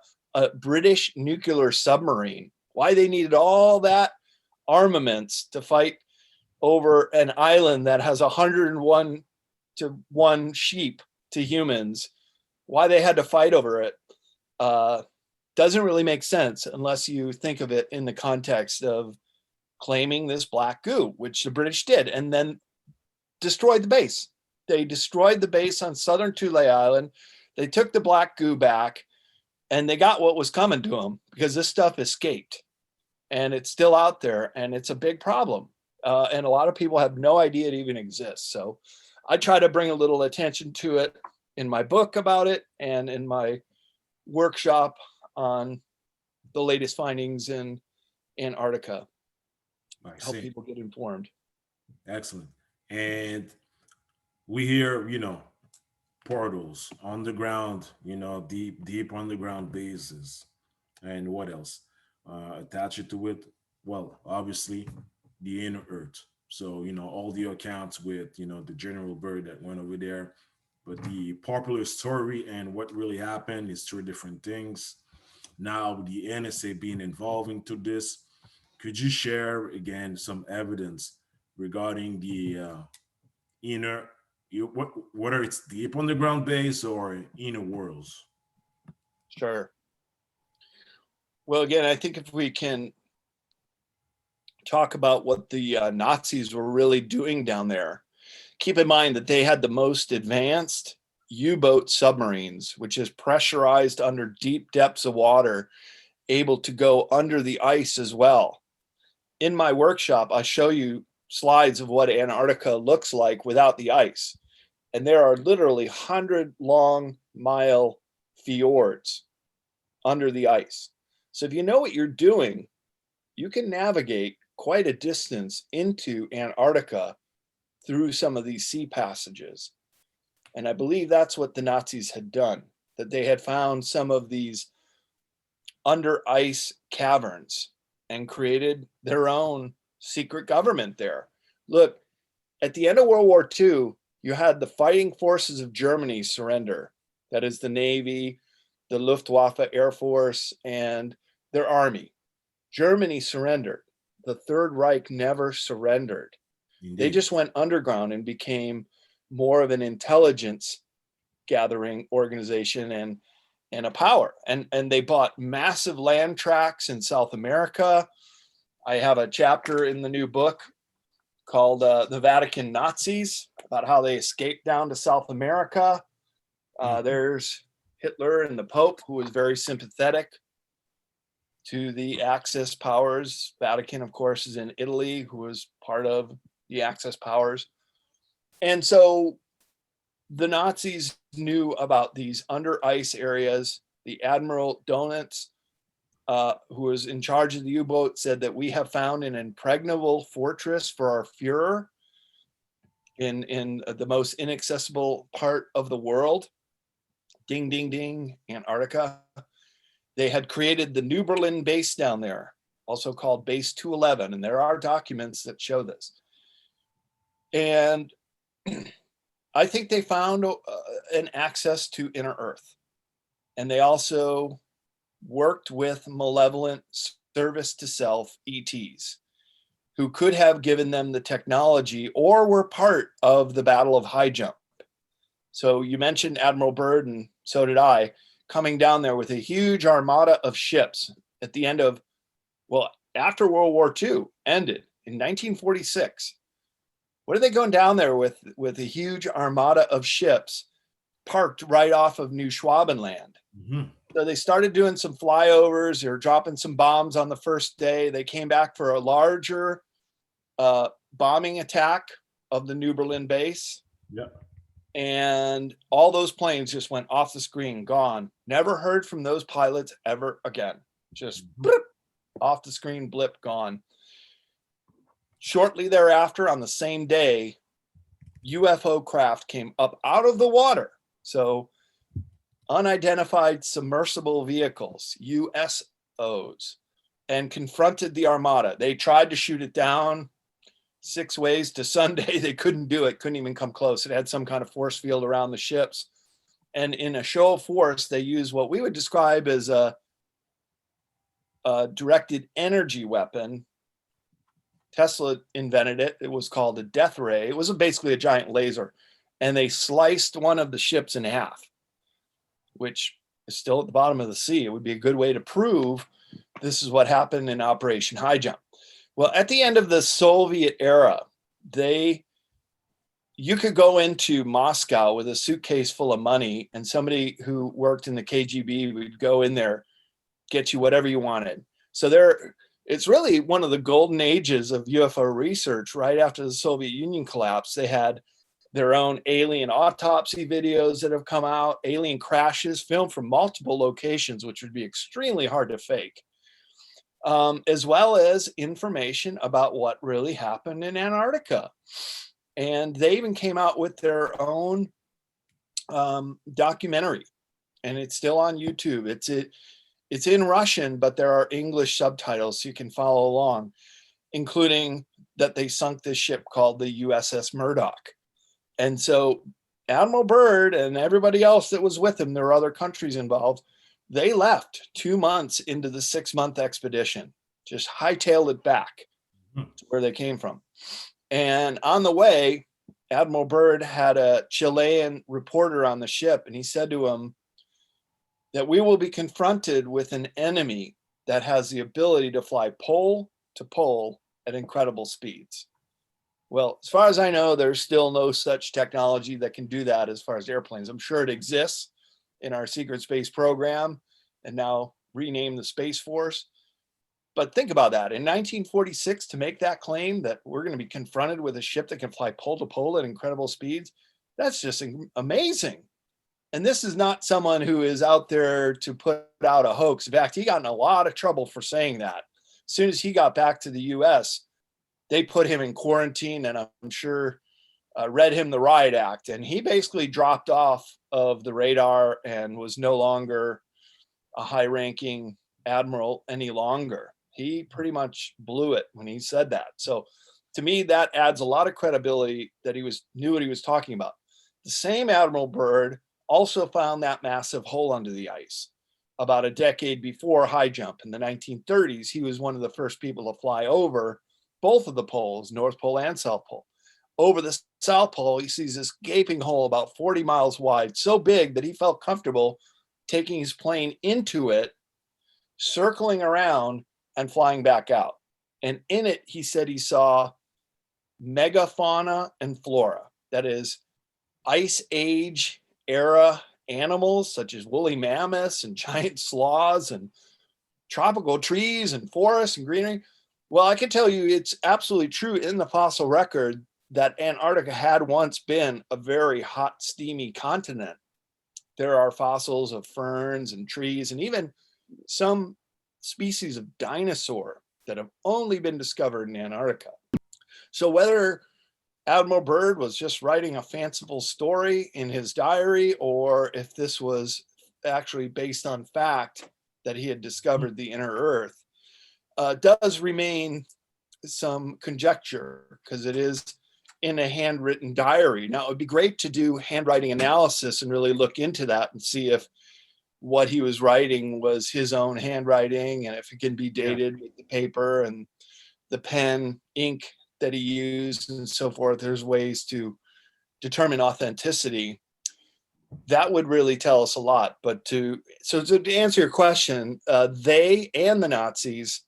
British nuclear submarine. Why they needed all that armaments to fight over an island that has 101 to 1 sheep to humans, why they had to fight over it doesn't really make sense unless you think of it in the context of claiming this black goo, which the British did, and then destroyed the base. They destroyed the base on Southern Thule Island. They took the black goo back, and they got what was coming to them because this stuff escaped, and it's still out there, and it's a big problem. And a lot of people have no idea it even exists. So I try to bring a little attention to it in my book about it and in my workshop on the latest findings in Antarctica. Help people get informed. Excellent. And we hear, portals, underground, deep underground bases. And what else? Attach it to it. Well, obviously, the inner earth. So, all the accounts with, the general bird that went over there. But the popular story and what really happened is 2 different things. Now, the NSA being involved into this, could you share again some evidence regarding the inner, whether it's deep underground base or inner worlds? Sure. Well, again, I think if we can talk about what the Nazis were really doing down there, keep in mind that they had the most advanced U-boat submarines, which is pressurized under deep depths of water, able to go under the ice as well. In my workshop, I show you slides of what Antarctica looks like without the ice. And there are literally 100-long-mile fjords under the ice. So if you know what you're doing, you can navigate quite a distance into Antarctica through some of these sea passages. And I believe that's what the Nazis had done, that they had found some of these under ice caverns and created their own secret government there. Look, at the end of World War II, you had the fighting forces of Germany surrender. That is the Navy, the Luftwaffe Air Force, and their army. Germany surrendered. The Third Reich never surrendered. Indeed. They just went underground and became more of an intelligence gathering organization and a power. And they bought massive land tracts in South America. I have a chapter in the new book called The Vatican Nazis, about how they escaped down to South America. There's Hitler and the Pope, who was very sympathetic to the Axis powers. Vatican, of course, is in Italy, who was part of the Axis powers. And so the Nazis knew about these under ice areas. The Admiral Donitz, who was in charge of the U-boat, said that we have found an impregnable fortress for our Führer in the most inaccessible part of the world. Ding, ding, ding, Antarctica. They had created the New Berlin base down there, also called Base 211, and there are documents that show this. And I think they found an access to inner Earth. And they also worked with malevolent service to self ETs who could have given them the technology or were part of the Battle of High Jump. So you mentioned Admiral Byrd, and so did I, coming down there with a huge armada of ships at the end of, well, after World War II ended in 1946. What are they going down there with a huge armada of ships parked right off of New Schwabenland? Mm-hmm. So they started doing some flyovers. They were dropping some bombs on the first day. They came back for a larger bombing attack of the New Berlin base. Yep. And all those planes just went off the screen, gone. Never heard from those pilots ever again. Just blip, off the screen, blip, gone. Shortly thereafter, on the same day, UFO craft came up out of the water. So unidentified submersible vehicles, USOs, and confronted the armada. They tried to shoot it down 6 ways to Sunday. They couldn't do it, couldn't even come close. It had some kind of force field around the ships. And in a show of force, they used what we would describe as a directed energy weapon. Tesla invented it. It was called a death ray. It was basically a giant laser. And they sliced one of the ships in half, which is still at the bottom of the sea. It would be a good way to prove this is what happened in Operation High Jump. Well, at the end of the Soviet era, you could go into Moscow with a suitcase full of money, and somebody who worked in the KGB would go in there, get you whatever you wanted. So it's really one of the golden ages of UFO research. Right after the Soviet Union collapsed, they had their own alien autopsy videos that have come out, alien crashes filmed from multiple locations, which would be extremely hard to fake. As well as information about what really happened in Antarctica. And they even came out with their own documentary, and it's still on YouTube. It's in Russian, but there are English subtitles so you can follow along, including that they sunk this ship called the USS Murdoch. And so Admiral Byrd and everybody else that was with him, there were other countries involved, they left 2 months into the 6-month expedition, just hightailed it back to where they came from. And on the way, Admiral Byrd had a Chilean reporter on the ship, and he said to him that we will be confronted with an enemy that has the ability to fly pole to pole at incredible speeds. Well, as far as I know, there's still no such technology that can do that as far as airplanes. I'm sure it exists in our secret space program and now renamed the Space Force. But think about that. In 1946, to make that claim that we're going to be confronted with a ship that can fly pole to pole at incredible speeds, that's just amazing. And this is not someone who is out there to put out a hoax. In fact, he got in a lot of trouble for saying that. As soon as he got back to the US, they put him in quarantine, and I'm sure read him the riot act. And he basically dropped off of the radar and was no longer a high-ranking admiral any longer. He pretty much blew it when he said that. So to me, that adds a lot of credibility that he knew what he was talking about. The same Admiral Byrd also found that massive hole under the ice about a decade before High Jump in the 1930s. He was one of the first people to fly over both of the poles, North Pole and South Pole. Over the South Pole, he sees this gaping hole about 40 miles wide, so big that he felt comfortable taking his plane into it, circling around and flying back out. And in it, he said he saw megafauna and flora. That is, Ice Age era animals such as woolly mammoths and giant sloths and tropical trees and forests and greenery. Well, I can tell you it's absolutely true in the fossil record that Antarctica had once been a very hot, steamy continent. There are fossils of ferns and trees and even some species of dinosaur that have only been discovered in Antarctica. So whether Admiral Byrd was just writing a fanciful story in his diary, or if this was actually based on fact that he had discovered the inner Earth, does remain some conjecture, because it is in a handwritten diary. Now, it would be great to do handwriting analysis and really look into that and see if what he was writing was his own handwriting and if it can be dated with the paper and the pen ink that he used and so forth. There's ways to determine authenticity. That would really tell us a lot. But to answer your question, they and the Nazis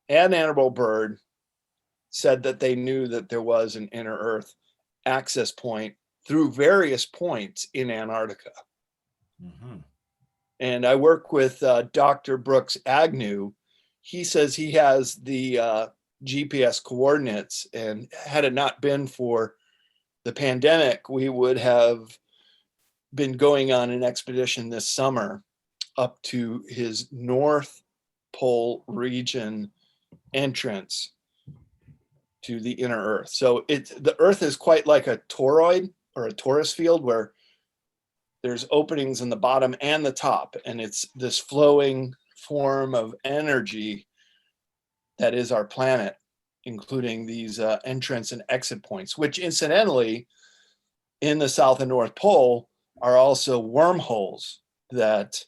and Annabelle Bird said that they knew that there was an inner Earth access point through various points in Antarctica. Mm-hmm. And I work with Dr. Brooks Agnew. He says he has the GPS coordinates, and had it not been for the pandemic, we would have been going on an expedition this summer up to his North Pole region entrance to the inner Earth. So the Earth is quite like a toroid or a torus field where there's openings in the bottom and the top, and it's this flowing form of energy that is our planet, including these entrance and exit points, which incidentally in the South and North Pole are also wormholes that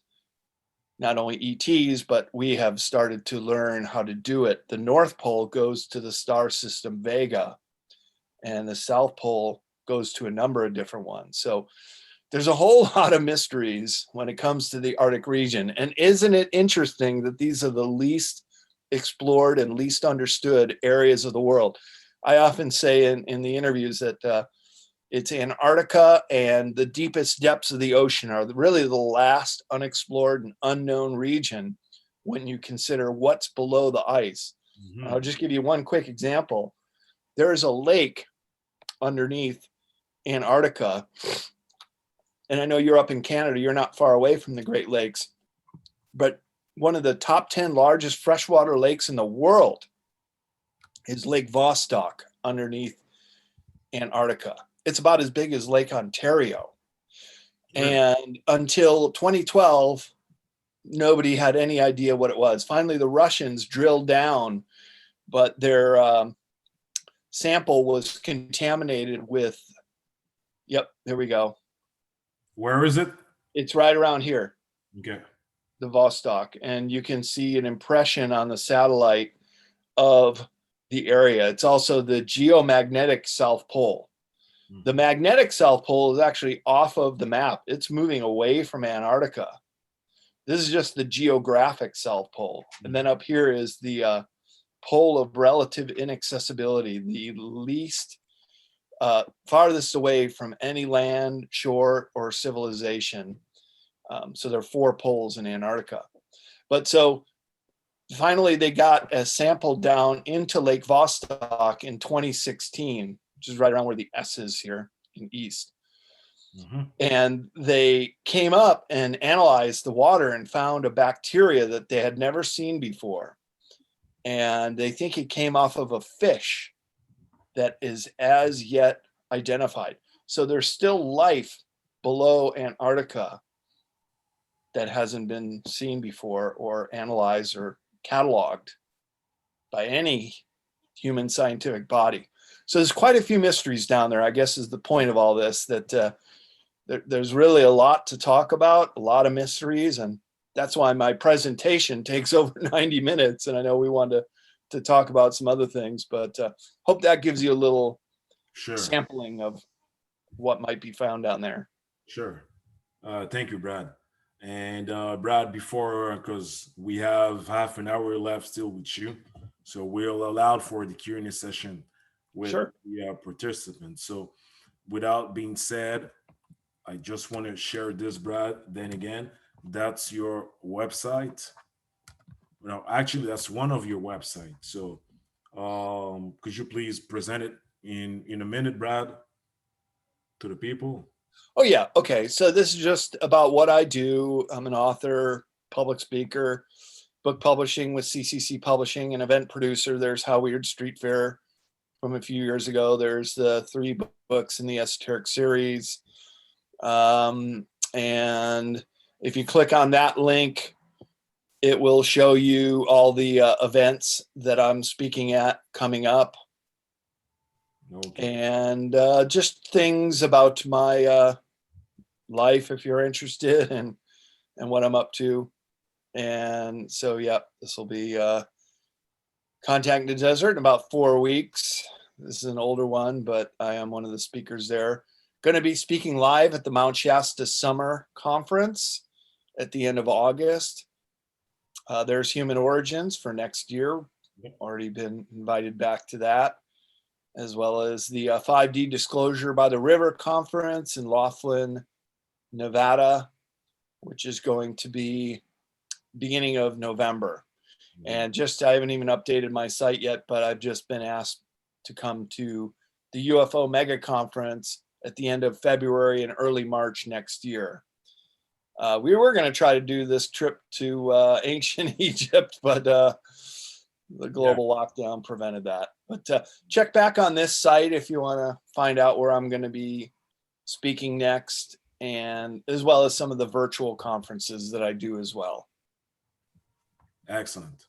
not only ETs, but we have started to learn how to do it. The North Pole goes to the star system Vega, and the South Pole goes to a number of different ones. So there's a whole lot of mysteries when it comes to the Arctic region. And isn't it interesting that these are the least explored and least understood areas of the world? I often say in the interviews that it's Antarctica and the deepest depths of the ocean are really the last unexplored and unknown region when you consider what's below the ice. Mm-hmm. I'll just give you one quick example. There is a lake underneath Antarctica, and I know you're up in Canada, you're not far away from the Great Lakes, but one of the top 10 largest freshwater lakes in the world is Lake Vostok underneath Antarctica. It's about as big as Lake Ontario. Right. And until 2012, nobody had any idea what it was. Finally, the Russians drilled down, but their sample was contaminated with, yep, there we go. Where is it? It's right around here. Okay. The Vostok. And you can see an impression on the satellite of the area. It's also the geomagnetic South Pole. Mm-hmm. The magnetic South Pole is actually off of the map. It's moving away from Antarctica. This is just the geographic South Pole. Mm-hmm. And then up here is the pole of relative inaccessibility, the least farthest away from any land, shore, or civilization. So there are 4 poles in Antarctica. But so finally they got a sample down into Lake Vostok in 2016, which is right around where the S is here in east. Mm-hmm. And they came up and analyzed the water and found a bacteria that they had never seen before. And they think it came off of a fish that is as yet identified. So there's still life below Antarctica that hasn't been seen before or analyzed or cataloged by any human scientific body. So there's quite a few mysteries down there, I guess is the point of all this, that there's really a lot to talk about, a lot of mysteries. And that's why my presentation takes over 90 minutes. And I know we want to talk about some other things, but hope that gives you a little sampling of what might be found down there. Sure. Thank you, Brad. And Brad, before, because we have half an hour left still with you, so we'll allow for the Q&A session with the participants. So without being said, I just want to share this, Brad. Then again, that's your website. No, actually, that's one of your websites. So could you please present it in a minute, Brad, to the people? Oh, yeah. Okay. So this is just about what I do. I'm an author, public speaker, book publishing with CCC Publishing, an event producer. There's How Weird Street Fair from a few years ago. There's the 3 books in the esoteric series. And if you click on that link, it will show you all the events that I'm speaking at coming up. Okay. and just things about my life, if you're interested, and what I'm up to. And so, yeah, this will be Contact in the Desert in about 4 weeks. This is an older one, but I am one of the speakers there. Going to be speaking live at the Mount Shasta Summer Conference at the end of August. There's Human Origins for next year. Already been invited back to that, as well as the 5D Disclosure by the River Conference in Laughlin, Nevada, which is going to be beginning of November. And just, I haven't even updated my site yet, but I've just been asked to come to the UFO Mega Conference at the end of February and early March next year. We were going to try to do this trip to ancient Egypt, but the global lockdown prevented that. But check back on this site if you want to find out where I'm going to be speaking next, and as well as some of the virtual conferences that I do as well. Excellent.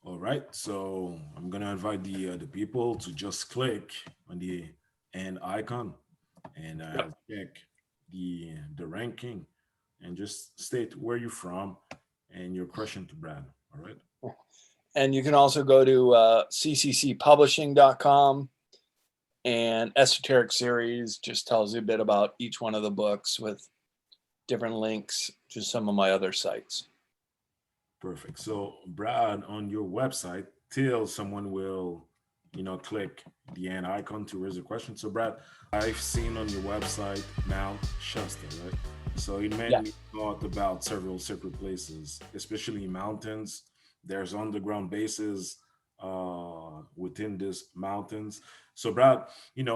All right, so I'm gonna invite the people to just click on the end icon and check the ranking and just state where you're from and your question to Brad. All right. And you can also go to cccpublishing.com, and Esoteric Series just tells you a bit about each one of the books with different links to some of my other sites. Perfect. So Brad, on your website, till someone will, click the end icon to raise a question. So Brad, I've seen on your website Mount Shasta, right? So it made me thought about several secret places, especially mountains. There's underground bases within these mountains. So Brad,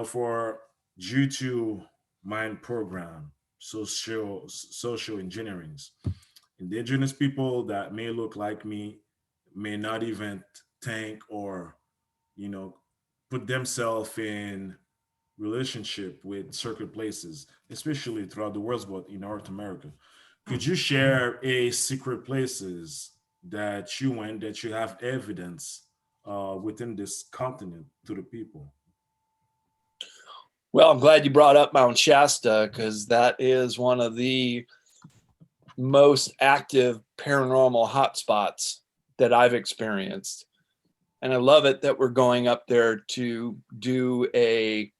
for due to mind program, social engineering, indigenous people that may look like me may not even think or you know put themselves in relationship with circuit places, especially throughout the world, but in North America. Could you share a secret places that you went that you have evidence within this continent to the people? Well, I'm glad you brought up Mount Shasta, because that is one of the most active paranormal hotspots that I've experienced. And I love it that we're going up there to do a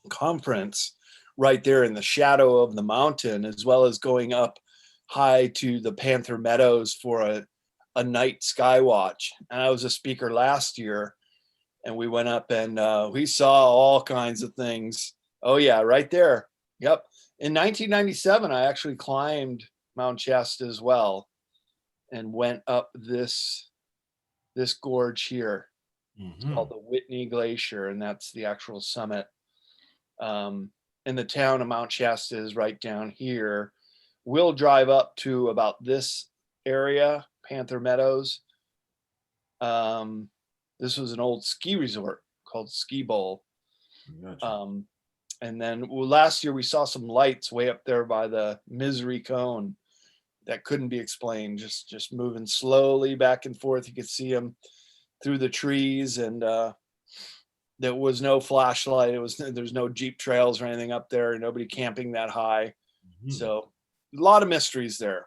conference right there in the shadow of the mountain, as well as going up high to the Panther Meadows for a night sky watch. And I was a speaker last year, and we went up and we saw all kinds of things. Oh yeah, right there. Yep. In 1997, I actually climbed Mount Shasta as well, and went up this gorge here. It's called the Whitney Glacier, and that's the actual summit. And the town of Mount Shasta is right down here. We'll drive up to about this area, Panther Meadows. This was an old ski resort called Ski Bowl. Gotcha. And then last year we saw some lights way up there by the Misery Cone that couldn't be explained, just moving slowly back and forth. You could see them through the trees, and there was no flashlight. There's no Jeep trails or anything up there. Nobody camping that high. So a lot of mysteries there.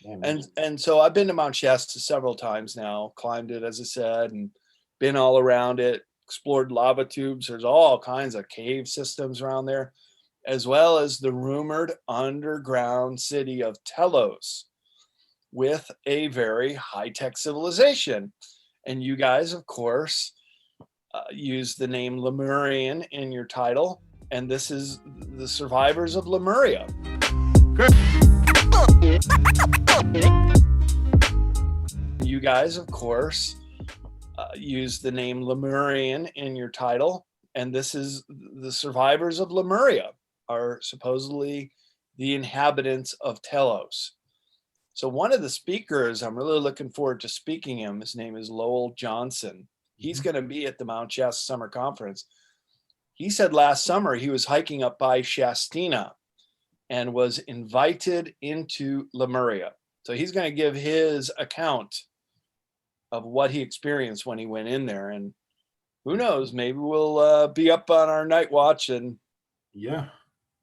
And so I've been to Mount Shasta several times now, climbed it, as I said, and been all around it, explored lava tubes. There's all kinds of cave systems around there, as well as the rumored underground city of Telos with a very high-tech civilization. And you guys, of course, use the name Lemurian in your title, and this is the survivors of Lemuria. You guys, of course, use the name Lemurian in your title, and this is the survivors of Lemuria, are supposedly the inhabitants of Telos. So one of the speakers, I'm really looking forward to speaking him. His name is Lowell Johnson. He's going to be at the Mount Shasta Summer Conference. He said last summer he was hiking up by Shastina and was invited into Lemuria. So he's going to give his account of what he experienced when he went in there. And who knows, maybe we'll be up on our night watch and Yeah.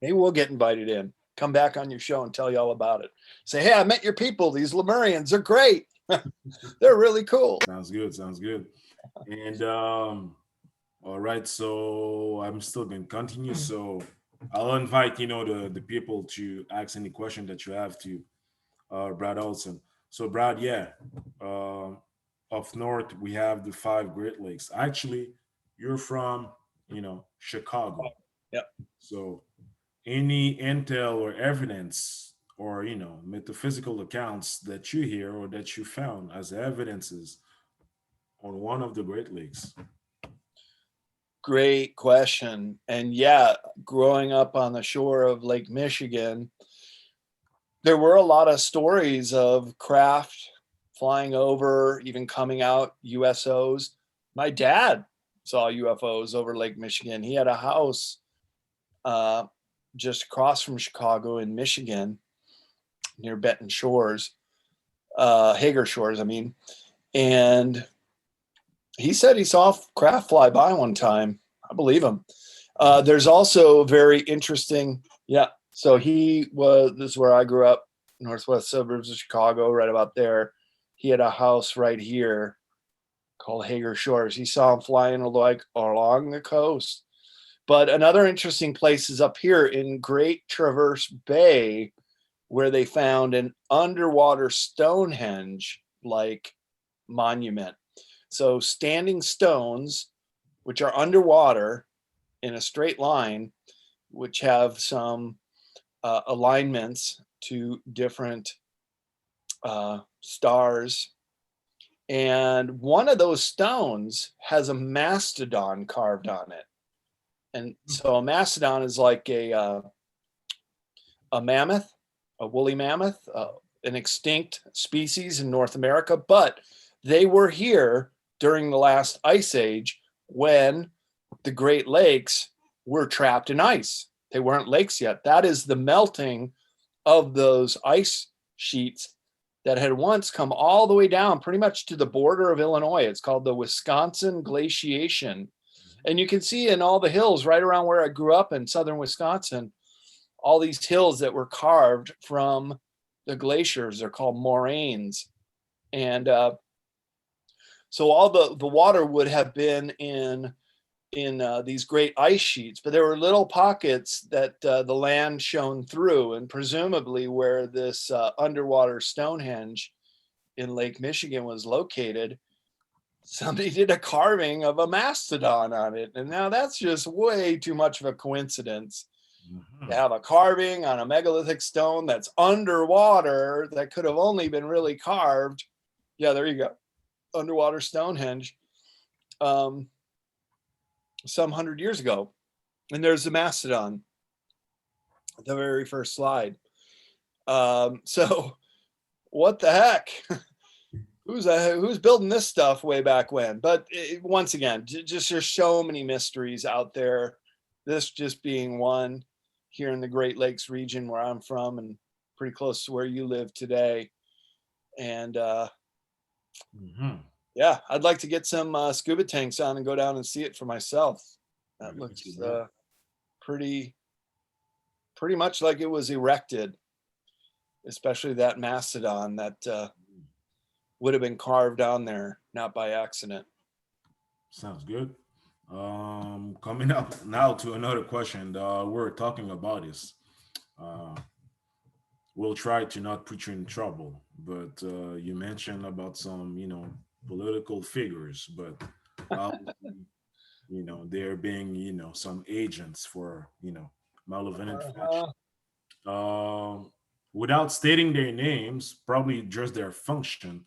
maybe we'll get invited in. Come back on your show and tell you all about it. Say, hey, I met your people. These Lemurians are great. They're really cool. Sounds good. Sounds good. And all right, so I'm still going to continue. So I'll invite the people to ask any question that you have to Brad Olsen. So Brad, yeah, up north we have the five Great Lakes. Actually, you're from Chicago. Yep. So any intel or evidence or metaphysical accounts that you hear or that you found as evidences on one of the Great Lakes. Great question. And yeah, growing up on the shore of Lake Michigan, there were a lot of stories of craft flying over, even coming out, USOs. My dad saw UFOs over Lake Michigan. He had a house just across from Chicago in Michigan, near Benton Shores, Hager Shores, I mean. And he said he saw craft fly by one time. I believe him. There's also very interesting, yeah. So this is where I grew up, northwest suburbs of Chicago, right about there. He had a house right here called Hager Shores. He saw him flying like along the coast. But another interesting place is up here in Great Traverse Bay, where they found an underwater Stonehenge-like monument. So standing stones, which are underwater in a straight line, which have some alignments to different stars. And one of those stones has a mastodon carved on it. And so a mastodon is like a mammoth, a woolly mammoth, an extinct species in North America, but they were here during the last ice age when the Great Lakes were trapped in ice. They weren't lakes yet. That is the melting of those ice sheets that had once come all the way down pretty much to the border of Illinois. It's called the Wisconsin glaciation. And you can see in all the hills right around where I grew up in southern Wisconsin, all these hills that were carved from the glaciers. They're called moraines. And so all the water would have been in these great ice sheets, but there were little pockets that the land shone through, and presumably where this underwater Stonehenge in Lake Michigan was located, somebody did a carving of a mastodon on it. And now that's just way too much of a coincidence to have a carving on a megalithic stone that's underwater that could have only been really carved. Yeah, there you go. Underwater Stonehenge. Some 100 years ago. And there's the mastodon, the very first slide. So what the heck? Who's building this stuff way back when? But once again, just there's so many mysteries out there. This just being one here in the Great Lakes region where I'm from and pretty close to where you live today. And yeah, I'd like to get some scuba tanks on and go down and see it for myself. That looks pretty much like it was erected, especially that mastodon that would have been carved on there, not by accident. Sounds good. Coming up now to another question. We're talking about this. We'll try to not put you in trouble, but you mentioned about some, political figures, but they're being, some agents for, malevolent fashion. Without stating their names, probably just their function.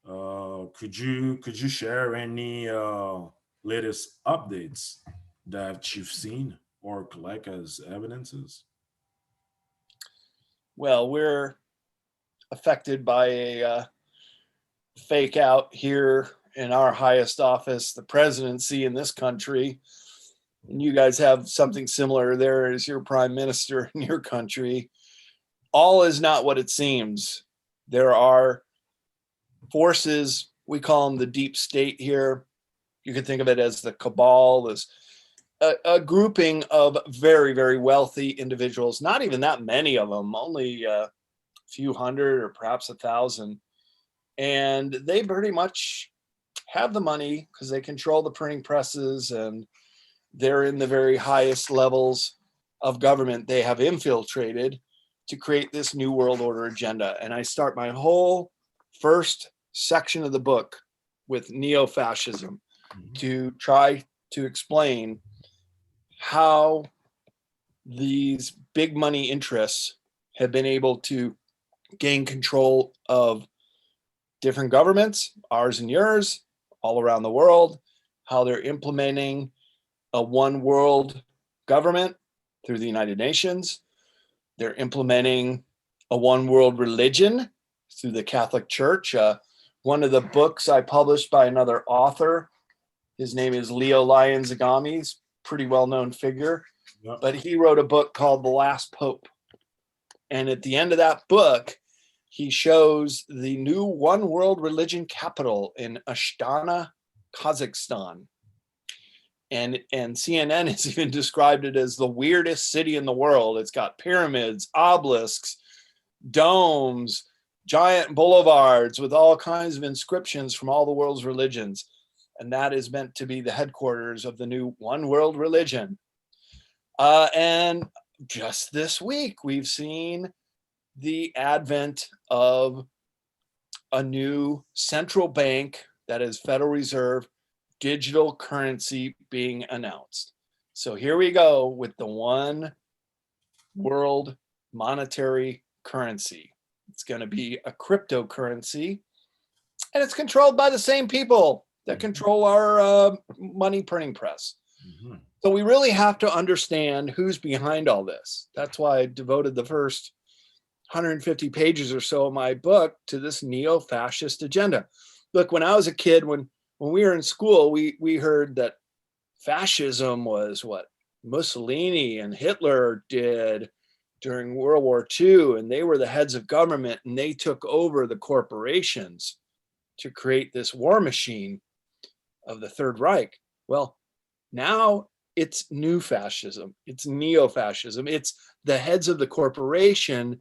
Could you share any latest updates that you've seen or collect as evidences? Well, we're affected by a fake out here in our highest office, the presidency in this country. And you guys have something similar there as your prime minister in your country. All is not what it seems. There are forces we call them the deep state here. You can think of it as the cabal, as a grouping of very, very wealthy individuals, not even that many of them, only a few hundred or perhaps 1,000. And they pretty much have the money because they control the printing presses, and they're in the very highest levels of government. They have infiltrated to create this new world order agenda. And I start my whole first section of the book with neo-fascism to try to explain how these big money interests have been able to gain control of different governments, ours and yours, all around the world, how they're implementing a one world government through the United Nations. They're implementing a one world religion through the Catholic Church. One of the books I published by another author, his name is Leo Lyons-Agami, pretty well-known figure, but he wrote a book called The Last Pope. And at the end of that book, he shows the new one world religion capital in Astana, Kazakhstan. And CNN has even described it as the weirdest city in the world. It's got pyramids, obelisks, domes, giant boulevards with all kinds of inscriptions from all the world's religions. And that is meant to be the headquarters of the new one world religion. And just this week, we've seen the advent of a new central bank, that is Federal Reserve, digital currency being announced. So here we go with the one world monetary currency. It's going to be a cryptocurrency, and it's controlled by the same people that control our money printing press. So we really have to understand who's behind all this. That's why I devoted the first 150 pages or so of my book to this neo-fascist agenda. Look, when I was a kid, when we were in school, we heard that fascism was what Mussolini and Hitler did during World War II, and they were the heads of government, and they took over the corporations to create this war machine of the Third Reich. Well, now it's new fascism. It's neo-fascism. It's the heads of the corporation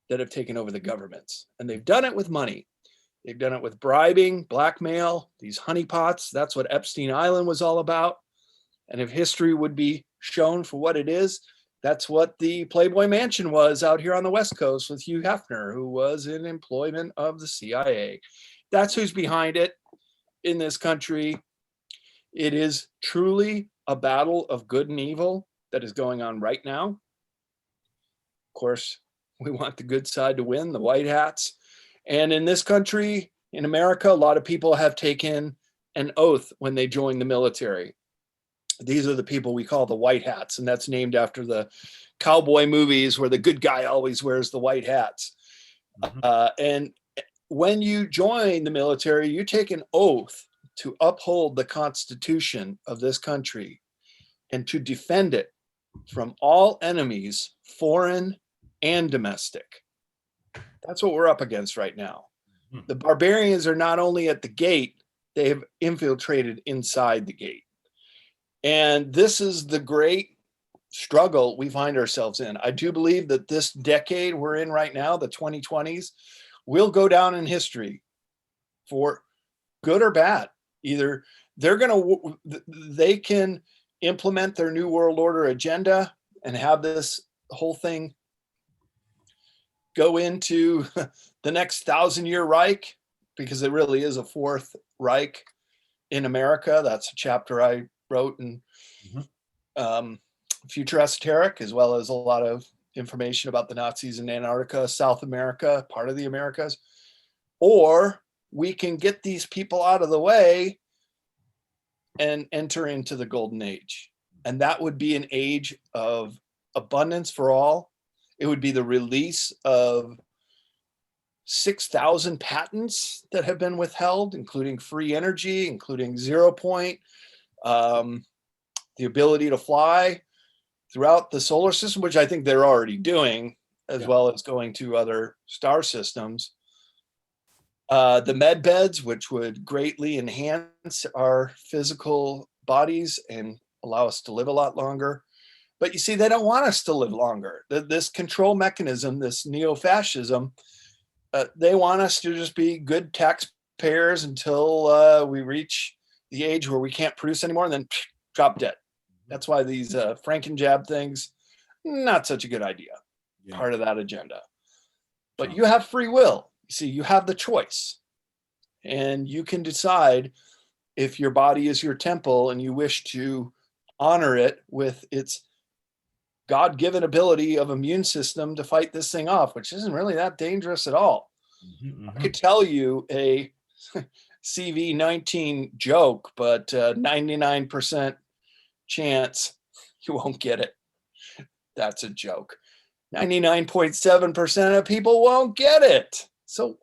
that have taken over the governments. And they've done it with money. They've done it with bribing, blackmail, these honeypots. That's what Epstein Island was all about. And if history would be shown for what it is, that's what the Playboy Mansion was out here on the West Coast with Hugh Hefner, who was in employment of the CIA. That's who's behind it in this country. It is truly a battle of good and evil that is going on right now. Of course, we want the good side to win, the white hats. And in this country, in America, a lot of people have taken an oath when they join the military. These are the people we call the white hats, and that's named after the cowboy movies where the good guy always wears the white hats. And when you join the military, you take an oath to uphold the Constitution of this country and to defend it from all enemies, foreign and domestic. That's what we're up against right now. The barbarians are not only at the gate, they have infiltrated inside the gate. And this is the great struggle we find ourselves in. I do believe that this decade we're in right now, the 2020s, will go down in history for good or bad. Either they can implement their new world order agenda and have this whole thing go into the next 1,000-year Reich, because it really is a fourth Reich in America. That's a chapter I wrote in Future Esoteric, as well as a lot of information about the Nazis in Antarctica, South America, part of the Americas. Or we can get these people out of the way and enter into the golden age. And that would be an age of abundance for all. It would be the release of 6,000 patents that have been withheld, including free energy, including 0 point, the ability to fly throughout the solar system, which I think they're already doing, as well as going to other star systems. The med beds, which would greatly enhance our physical bodies and allow us to live a lot longer. But you see, they don't want us to live longer. This control mechanism, this neo-fascism, they want us to just be good taxpayers until we reach the age where we can't produce anymore and then drop dead. That's why these Frankenjab things, not such a good idea, part of that agenda. But you have free will. You see, you have the choice. And you can decide if your body is your temple and you wish to honor it with its God-given ability of immune system to fight this thing off, which isn't really that dangerous at all. I could tell you a CV-19 joke, but 99% chance you won't get it. That's a joke. 99.7% of people won't get it. So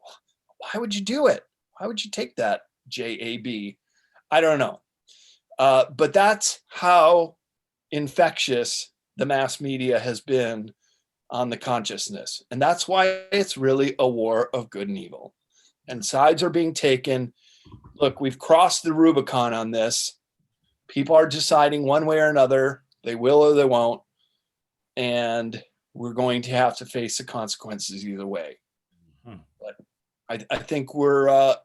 why would you do it? Why would you take that JAB? I don't know. But that's how infectious the mass media has been on the consciousness. And that's why it's really a war of good and evil. And sides are being taken. Look, we've crossed the Rubicon on this. People are deciding one way or another. They will or they won't. And we're going to have to face the consequences either way. But I think we're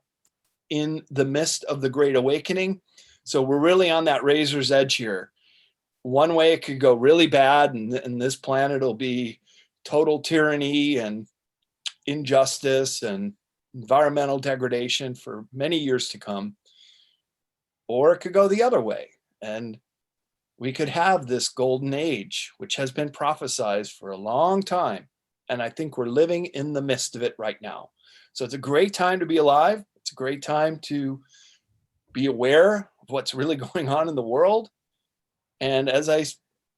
in the midst of the Great Awakening. So we're really on that razor's edge here. One way it could go really bad, and this planet will be total tyranny and injustice and environmental degradation for many years to come. Or it could go the other way, and we could have this golden age, which has been prophesized for a long time. And I think we're living in the midst of it right now. So it's a great time to be alive. It's a great time to be aware of what's really going on in the world. And as I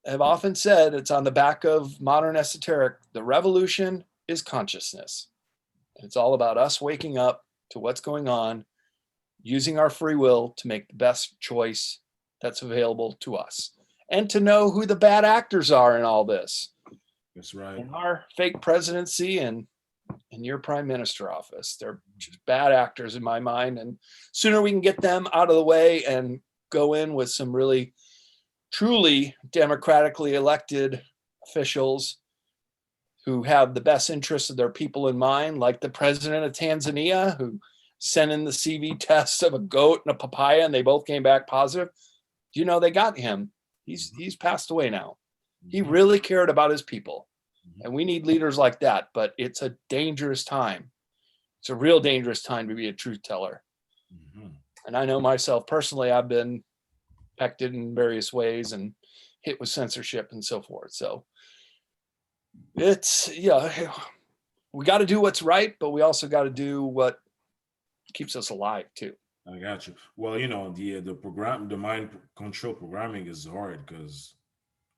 have often said, it's on the back of modern esoteric. The revolution is consciousness. It's all about us waking up to what's going on, using our free will to make the best choice that's available to us, and to know who the bad actors are in all this. That's right. In our fake presidency and in your prime minister office, they're just bad actors in my mind. And sooner we can get them out of the way and go in with some really truly democratically elected officials who have the best interests of their people in mind, like the president of Tanzania, who sent in the CV tests of a goat and a papaya, and they both came back positive. Do you know they got him? He's passed away now. He really cared about his people. And we need leaders like that, but it's a dangerous time. It's a real dangerous time to be a truth teller. And I know myself personally, I've been pecked in various ways and hit with censorship and so forth. So it's, we got to do what's right, but we also got to do what keeps us alive too. I got you. Well, the mind control programming is hard because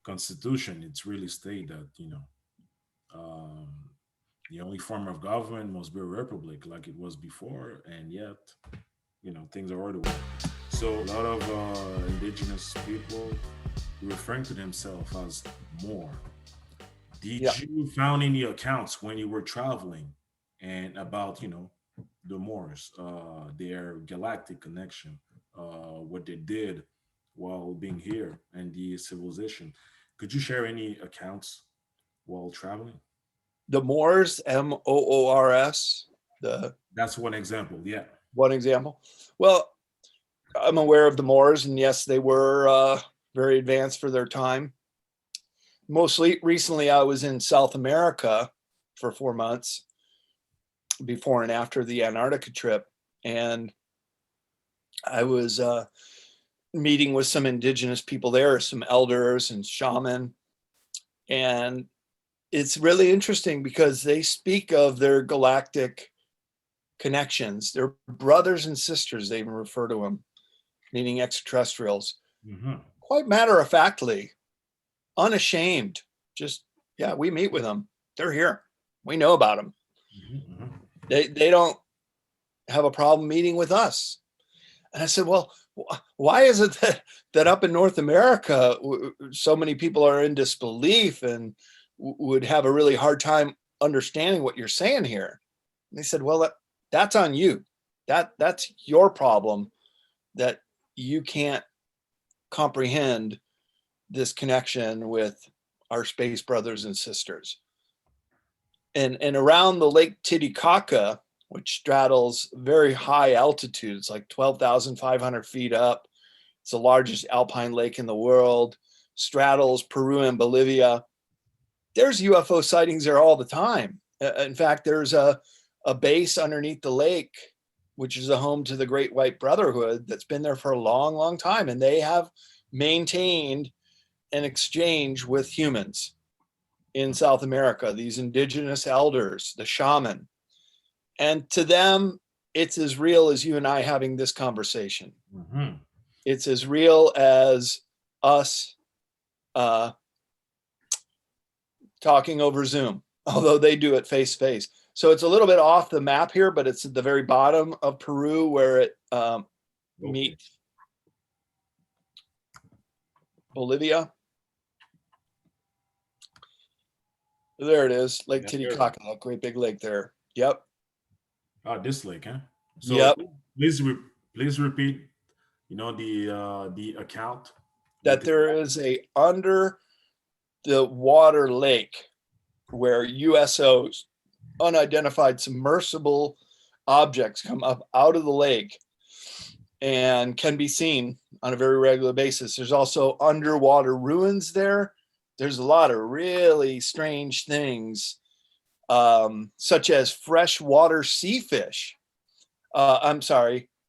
Constitution, it's really stated that, the only form of government must be a republic like it was before, and yet, things are ordered. So a lot of indigenous people referring to themselves as Moor. Did you found any accounts when you were traveling and about, the Moors, their galactic connection, what they did while being here and the civilization? Could you share any accounts while traveling? The Moors, Moors. That's one example. Yeah. One example. Well, I'm aware of the Moors, and yes, they were very advanced for their time. Mostly recently, I was in South America for 4 months before and after the Antarctica trip. And I was meeting with some indigenous people there, some elders and shaman. And it's really interesting because they speak of their galactic connections. They're brothers and sisters, they even refer to them, meaning extraterrestrials. Quite matter-of-factly, unashamed, just, we meet with them. They're here. We know about them. They don't have a problem meeting with us. And I said, well, why is it that up in North America, so many people are in disbelief and would have a really hard time understanding what you're saying here? And they said, well, That's on you. That's your problem, that you can't comprehend this connection with our space brothers and sisters. And around the Lake Titicaca, which straddles very high altitudes, like 12,500 feet up. It's the largest alpine lake in the world, straddles Peru and Bolivia. There's UFO sightings there all the time. In fact, there's a base underneath the lake, which is a home to the Great White Brotherhood, that's been there for a long, long time. And they have maintained an exchange with humans in South America, these indigenous elders, the shaman. And to them, it's as real as you and I having this conversation. Mm-hmm. It's as real as us talking over Zoom, although they do it face to face. So it's a little bit off the map here, but it's at the very bottom of Peru where it meets Bolivia. There it is, Lake Titicaca, that great big lake there. Yep. Oh, this lake, huh? So Yep. please repeat, the account. That there is a under the water lake where USOs, unidentified submersible objects, come up out of the lake and can be seen on a very regular basis. There's also underwater ruins there. There's a lot of really strange things, such as freshwater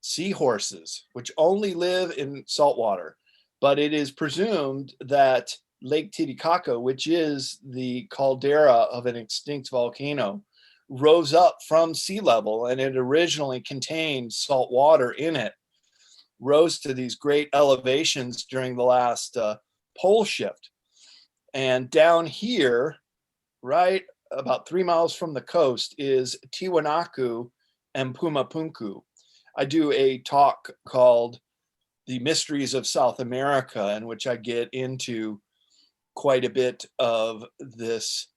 seahorses, which only live in saltwater. But it is presumed that Lake Titicaca, which is the caldera of an extinct volcano, rose up from sea level, and it originally contained salt water in it, rose to these great elevations during the last pole shift. And down here, right about 3 miles from the coast, is Tiwanaku and Pumapunku. I do a talk called The Mysteries of South America, in which I get into quite a bit of this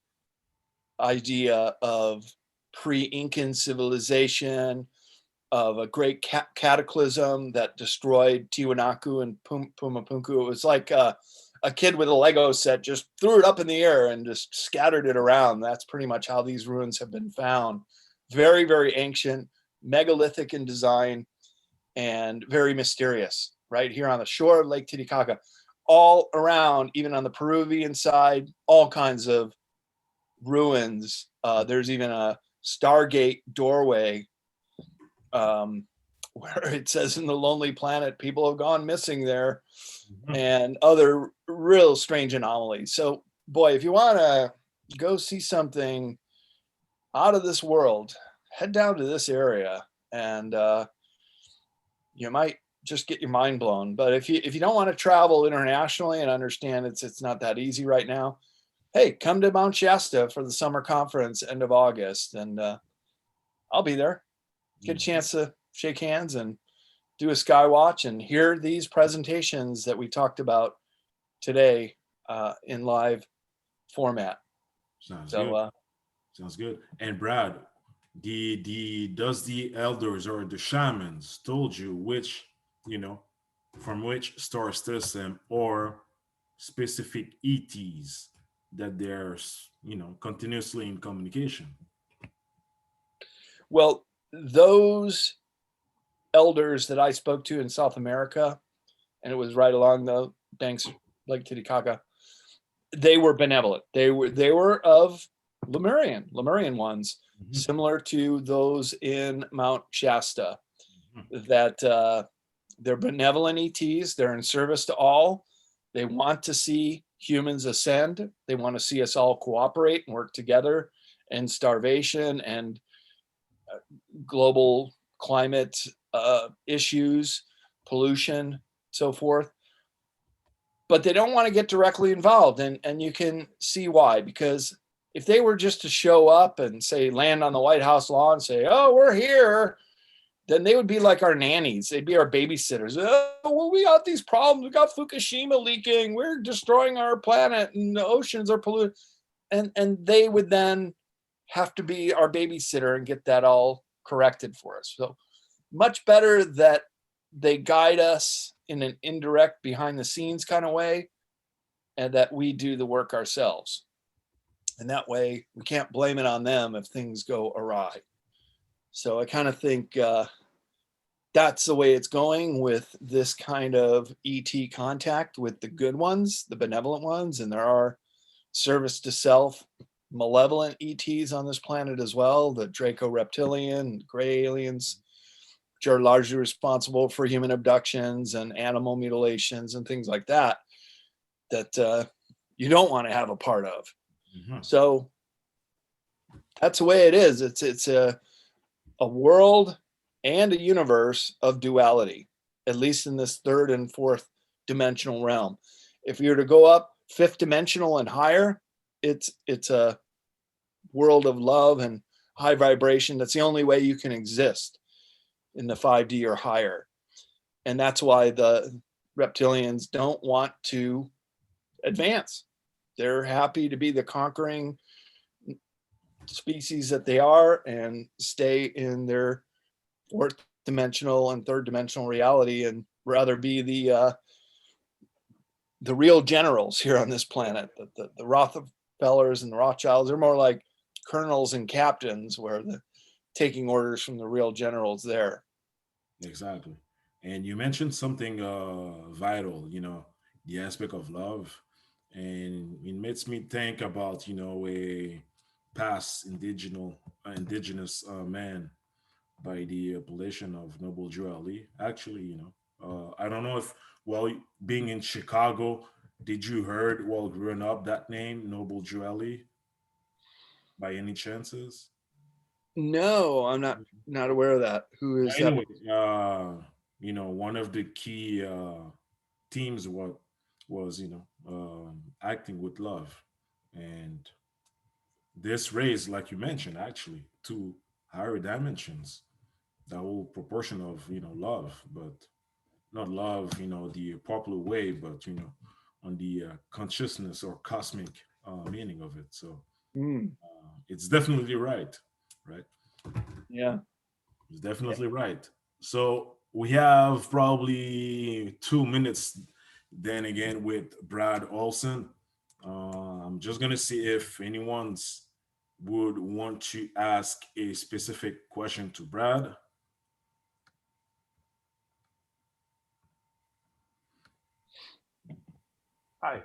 idea of pre-Incan civilization, of a great cataclysm that destroyed Tiwanaku and Pumapunku. It was like a kid with a Lego set just threw it up in the air and just scattered it around. That's pretty much how these ruins have been found. Very, very ancient, megalithic in design, and very mysterious. Right here on the shore of Lake Titicaca, all around, even on the Peruvian side, all kinds of ruins. There's even a Stargate doorway where it says in the Lonely Planet, people have gone missing there, and other real strange anomalies. So, boy, if you want to go see something out of this world, head down to this area, and you might just get your mind blown. But if you don't want to travel internationally and understand it's not that easy right now, hey, come to Mount Shasta for the summer conference end of August, and I'll be there. Get a chance to shake hands and do a sky watch and hear these presentations that we talked about today in live format. Sounds good. Sounds good. And Brad, does the elders or the shamans told you which, from which star system or specific ETs that they're, continuously in communication? Well, those elders that I spoke to in South America, and it was right along the banks of Lake Titicaca, they were benevolent. They were of Lemurian ones, similar to those in Mount Shasta, that they're benevolent ETs. They're in service to all. They want to see humans ascend. They want to see us all cooperate and work together, and starvation and global climate issues, pollution, so forth. But they don't want to get directly involved, and you can see why. Because if they were just to show up and say, land on the White House lawn and say, oh, we're here, then they would be like our nannies. They'd be our babysitters. Oh, well, we got these problems. We got Fukushima leaking. We're destroying our planet, and the oceans are polluted. And they would then have to be our babysitter and get that all corrected for us. So much better that they guide us in an indirect, behind the scenes kind of way, and that we do the work ourselves. And that way we can't blame it on them if things go awry. So I kind of think that's the way it's going with this kind of ET contact with the good ones, the benevolent ones. And there are service to self, malevolent ETs on this planet as well, the Draco reptilian, gray aliens, which are largely responsible for human abductions and animal mutilations and things like that, that you don't want to have a part of. Mm-hmm. So that's the way it is. It's a world and a universe of duality, at least in this third and fourth dimensional realm. If you were to go up fifth dimensional and higher, it's a world of love and high vibration. That's the only way you can exist in the 5D or higher. And that's why the reptilians don't want to advance. They're happy to be the conquering species that they are and stay in their fourth dimensional and third dimensional reality, and rather be the real generals here on this planet. The Rockefellers and the Rothschilds are more like colonels and captains, where the taking orders from the real generals there. Exactly. And you mentioned something vital, the aspect of love. And it makes me think about, a past indigenous man by the appellation of Noble Drew Ali. Actually, I don't know if, well, being in Chicago, did you heard while growing up that name, Noble Drew Ali, by any chances? No, I'm not aware of that. Who is Anyway, that? one of the key themes was acting with love, and this raised, like you mentioned, actually to higher dimensions, the whole proportion of love, but not love the popular way, but on the consciousness or cosmic meaning of it. So it's definitely right. Yeah, It's definitely right. So we have probably 2 minutes then again with Brad Olsen. I'm just gonna see if anyone's would want to ask a specific question to Brad. Hi.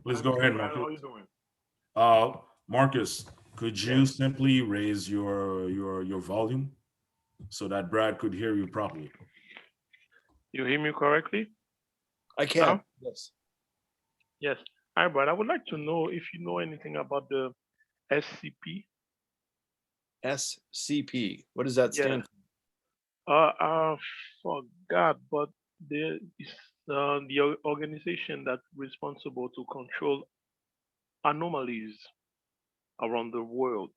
Please go ahead, Brad, Marcus. how are you doing? Marcus, could you simply raise your volume so that Brad could hear you properly? You hear me correctly? I can. Now? Yes. Yes. Hi, Brad. I would like to know if you know anything about the SCP. SCP. What does that stand for? I forgot, but there is the organization that's responsible to control anomalies around the world.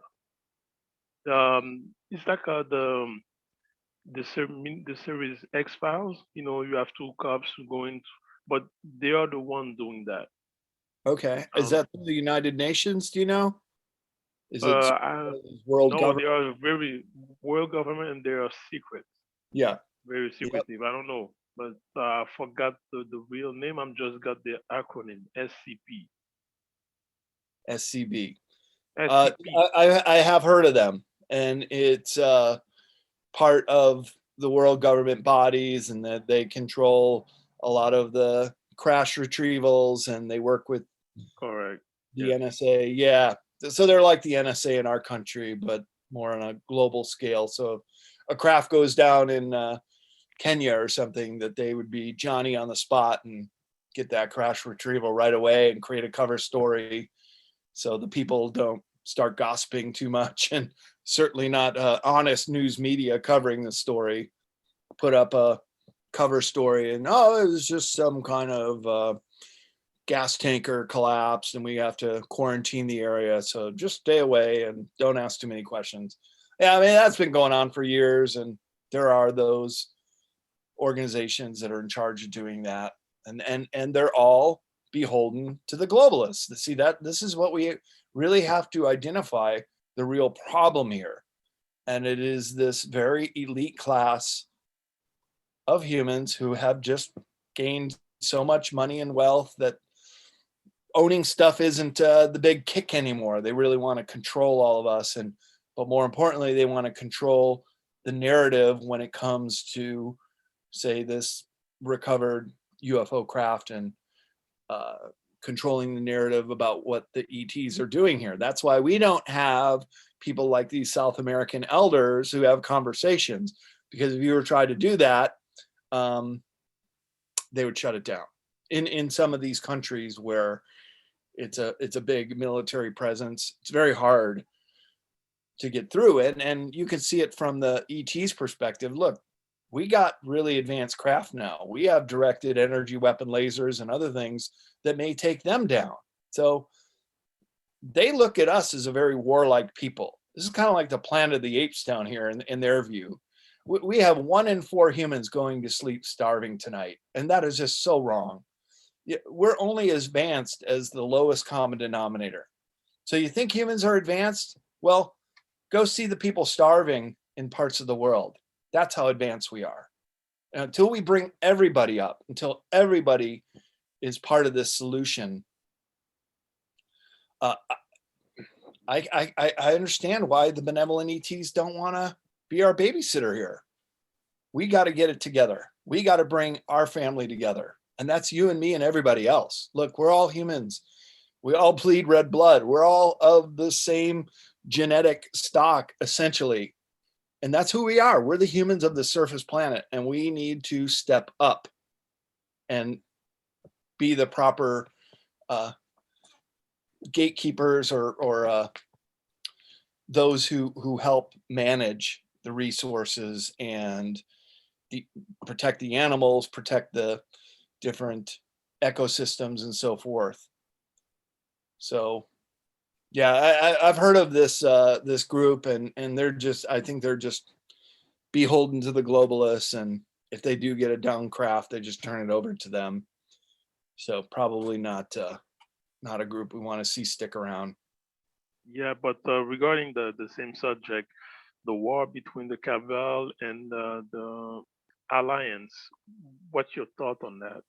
It's like the series X Files. You have two cops going, but they are the one doing that. Okay. Is that the United Nations? Do you know? Is it world government? They are very world government, and they are secret. Yeah. Very secretive. Yep. I don't know, but I forgot the real name. I'm just got the acronym SCP. SCP. SCP. I have heard of them, and it's part of the world government bodies, and that they control a lot of the crash retrievals, and they work with correct the NSA. Yeah, so they're like the NSA in our country, but more on a global scale. So if a craft goes down in Kenya or something, that they would be Johnny on the spot and get that crash retrieval right away and create a cover story, so the people don't start gossiping too much, and certainly not honest news media covering the story. Put up a cover story and, it was just some kind of gas tanker collapsed and we have to quarantine the area, so just stay away and don't ask too many questions. Yeah, I mean, that's been going on for years, and there are those organizations that are in charge of doing that, and they're all beholden to the globalists. See, that this is what we really have to identify, the real problem here. And it is this very elite class of humans who have just gained so much money and wealth that owning stuff isn't the big kick anymore. They really want to control all of us. But more importantly, they want to control the narrative when it comes to, say, this recovered UFO craft, and controlling the narrative about what the ETs are doing here. That's why we don't have people like these South American elders who have conversations, because if you were trying to do that, they would shut it down. In some of these countries where it's a big military presence, it's very hard to get through it. And you can see it from the ET's perspective. Look, we got really advanced craft now. We have directed energy weapon lasers and other things that may take them down. So they look at us as a very warlike people. This is kind of like the Planet of the Apes down here in their view. We have 1 in 4 humans going to sleep starving tonight. And that is just so wrong. We're only as advanced as the lowest common denominator. So you think humans are advanced? Well, go see the people starving in parts of the world. That's how advanced we are. And until we bring everybody up, until everybody is part of this solution, I understand why the benevolent ETs don't want to be our babysitter here. We got to get it together. We got to bring our family together. And that's you and me and everybody else. Look, we're all humans. We all bleed red blood. We're all of the same genetic stock, essentially. And that's who we are. We're the humans of the surface planet, and we need to step up and be the proper gatekeepers or those who help manage the resources and protect the animals, protect the different ecosystems and so forth. So yeah, I've heard of this this group, and I think they're just beholden to the globalists, and if they do get a down craft, they just turn it over to them. So probably not a group we want to see stick around. Yeah, but regarding the same subject, the war between the Cabal and the Alliance, what's your thought on that?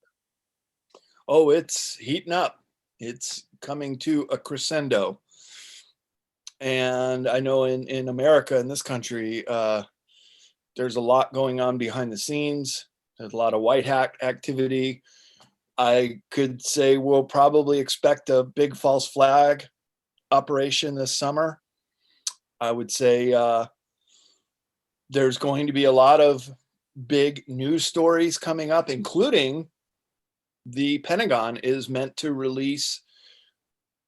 Oh, it's heating up. It's coming to a crescendo. And I know in America, in this country, there's a lot going on behind the scenes. There's a lot of white hat activity. I could say we'll probably expect a big false flag operation this summer. I would say there's going to be a lot of big news stories coming up, including the Pentagon is meant to release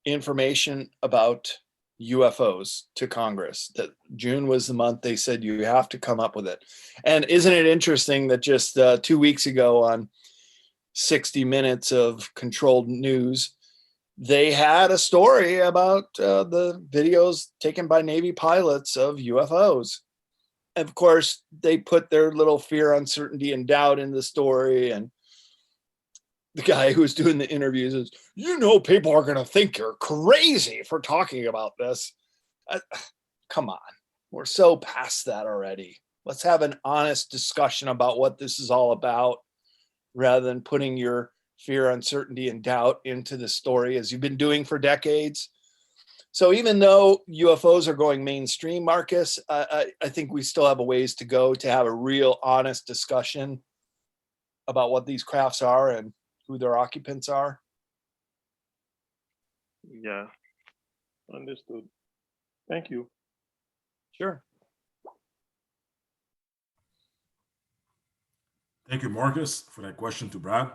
information about UFOs to Congress. That June was the month they said you have to come up with it. And isn't it interesting that just 2 weeks ago on 60 Minutes of controlled news, they had a story about the videos taken by Navy pilots of UFOs. And of course, they put their little fear, uncertainty, and doubt in the story. And the guy who was doing the interviews is, people are going to think you're crazy for talking about this. Come on. We're so past that already. Let's have an honest discussion about what this is all about, rather than putting your fear, uncertainty, and doubt into the story as you've been doing for decades. So even though UFOs are going mainstream, Marcus, I think we still have a ways to go to have a real honest discussion about what these crafts are and who their occupants are. Yeah, understood. Thank you. Sure. Thank you, Marcus, for that question to Brad.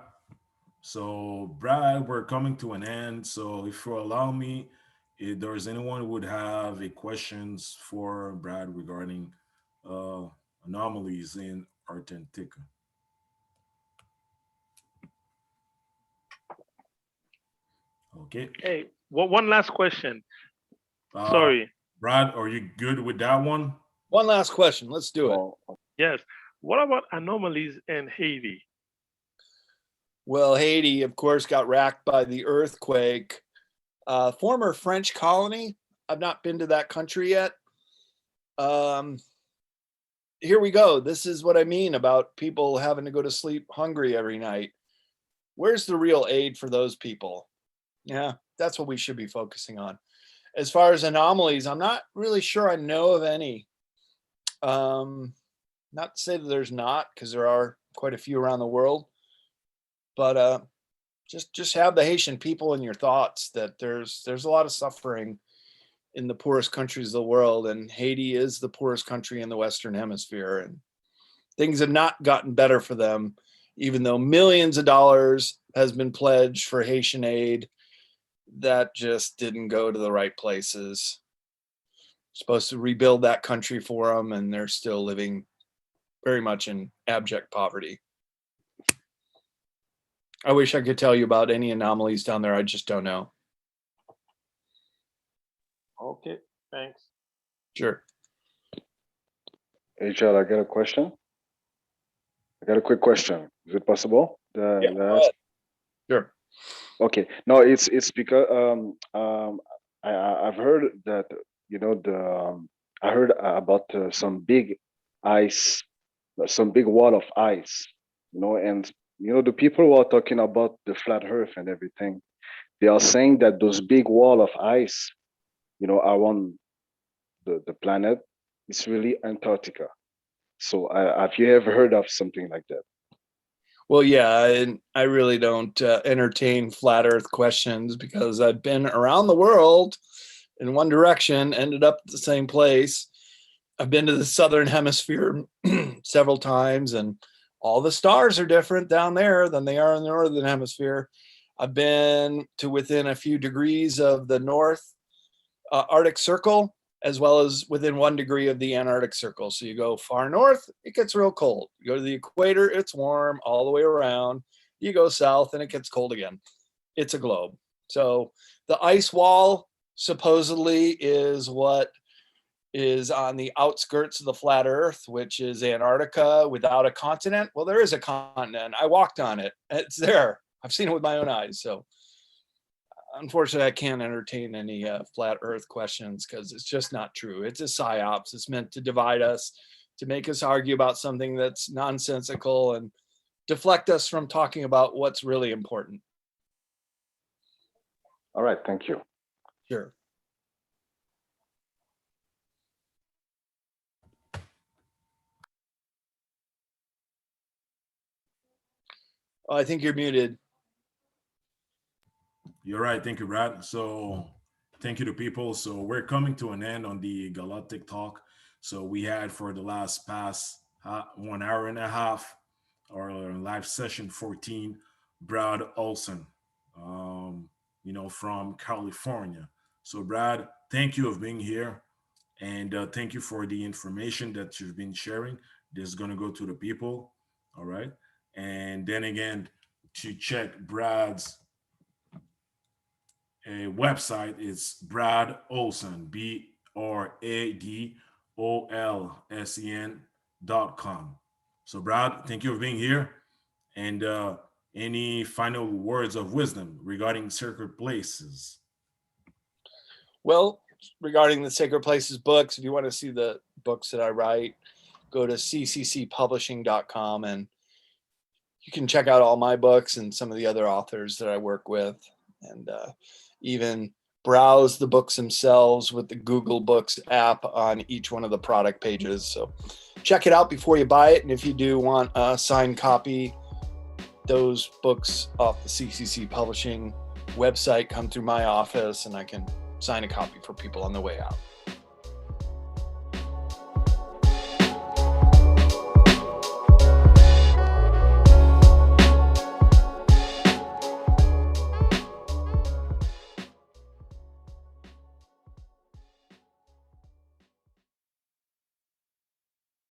So, Brad, we're coming to an end. So, if you allow me, if there's anyone who would have a questions for Brad regarding anomalies in Antarctica. Okay. Hey, one last question. Uh, Sorry. Brad, are you good with that one? One last question. Let's do it. Yes. What about anomalies in Haiti? Well, Haiti, of course, got racked by the earthquake. Former French colony. I've not been to that country yet. here we go. This is what I mean about people having to go to sleep hungry every night. Where's the real aid for those people? Yeah, that's what we should be focusing on. As far as anomalies, I'm not really sure I know of any. Not to say that there's not, because there are quite a few around the world, but just have the Haitian people in your thoughts, that there's a lot of suffering in the poorest countries of the world, and Haiti is the poorest country in the Western Hemisphere, and things have not gotten better for them, even though millions of dollars has been pledged for Haitian aid. That just didn't go to the right places. Supposed to rebuild that country for them, and they're still living very much in abject poverty. I wish I could tell you about any anomalies down there. I just don't know. Okay, thanks. Sure. Hey, Chad, I got a question. I got a quick question. Is it possible? Yeah, go ahead. Sure. Okay. No, it's because I've heard that I heard about some big ice, some big wall of ice, and the people who are talking about the flat Earth and everything, they are saying that those big wall of ice, around the planet, it's really Antarctica. So have you ever heard of something like that? Well, yeah, I really don't entertain flat Earth questions, because I've been around the world in one direction, ended up at the same place. I've been to the southern hemisphere several times, and all the stars are different down there than they are in the northern hemisphere. I've been to within a few degrees of the North Arctic Circle, as well as within 1 degree of the Antarctic Circle. So you go far north, it gets real cold. You go to the equator, it's warm all the way around. You go south and it gets cold again. It's a globe. So the ice wall supposedly is what is on the outskirts of the flat Earth, which is Antarctica without a continent. Well, there is a continent. I walked on it. It's there. I've seen it with my own eyes. So unfortunately, I can't entertain any flat Earth questions, because it's just not true. It's a psyops. It's meant to divide us, to make us argue about something that's nonsensical and deflect us from talking about what's really important. All right, thank you. Sure. Oh, I think you're muted. You're right. Thank you, Brad. So thank you to people. So we're coming to an end on the Galactic Talk. So we had for the past 1 hour and a half, our live session 14, Brad Olsen, from California. So Brad, thank you for being here. And thank you for the information that you've been sharing. This is going to go to the people. All right. And then again, to check Brad's website, it's Brad Olsen, BRADOLSEN.com. So Brad, thank you for being here. And any final words of wisdom regarding sacred places? Well, regarding the Sacred Places books, if you want to see the books that I write, go to cccpublishing.com, and you can check out all my books and some of the other authors that I work with, and even browse the books themselves with the Google Books app on each one of the product pages. So check it out before you buy it. And if you do want a signed copy, those books off the CCC Publishing website come through my office, and I can sign a copy for people on the way out.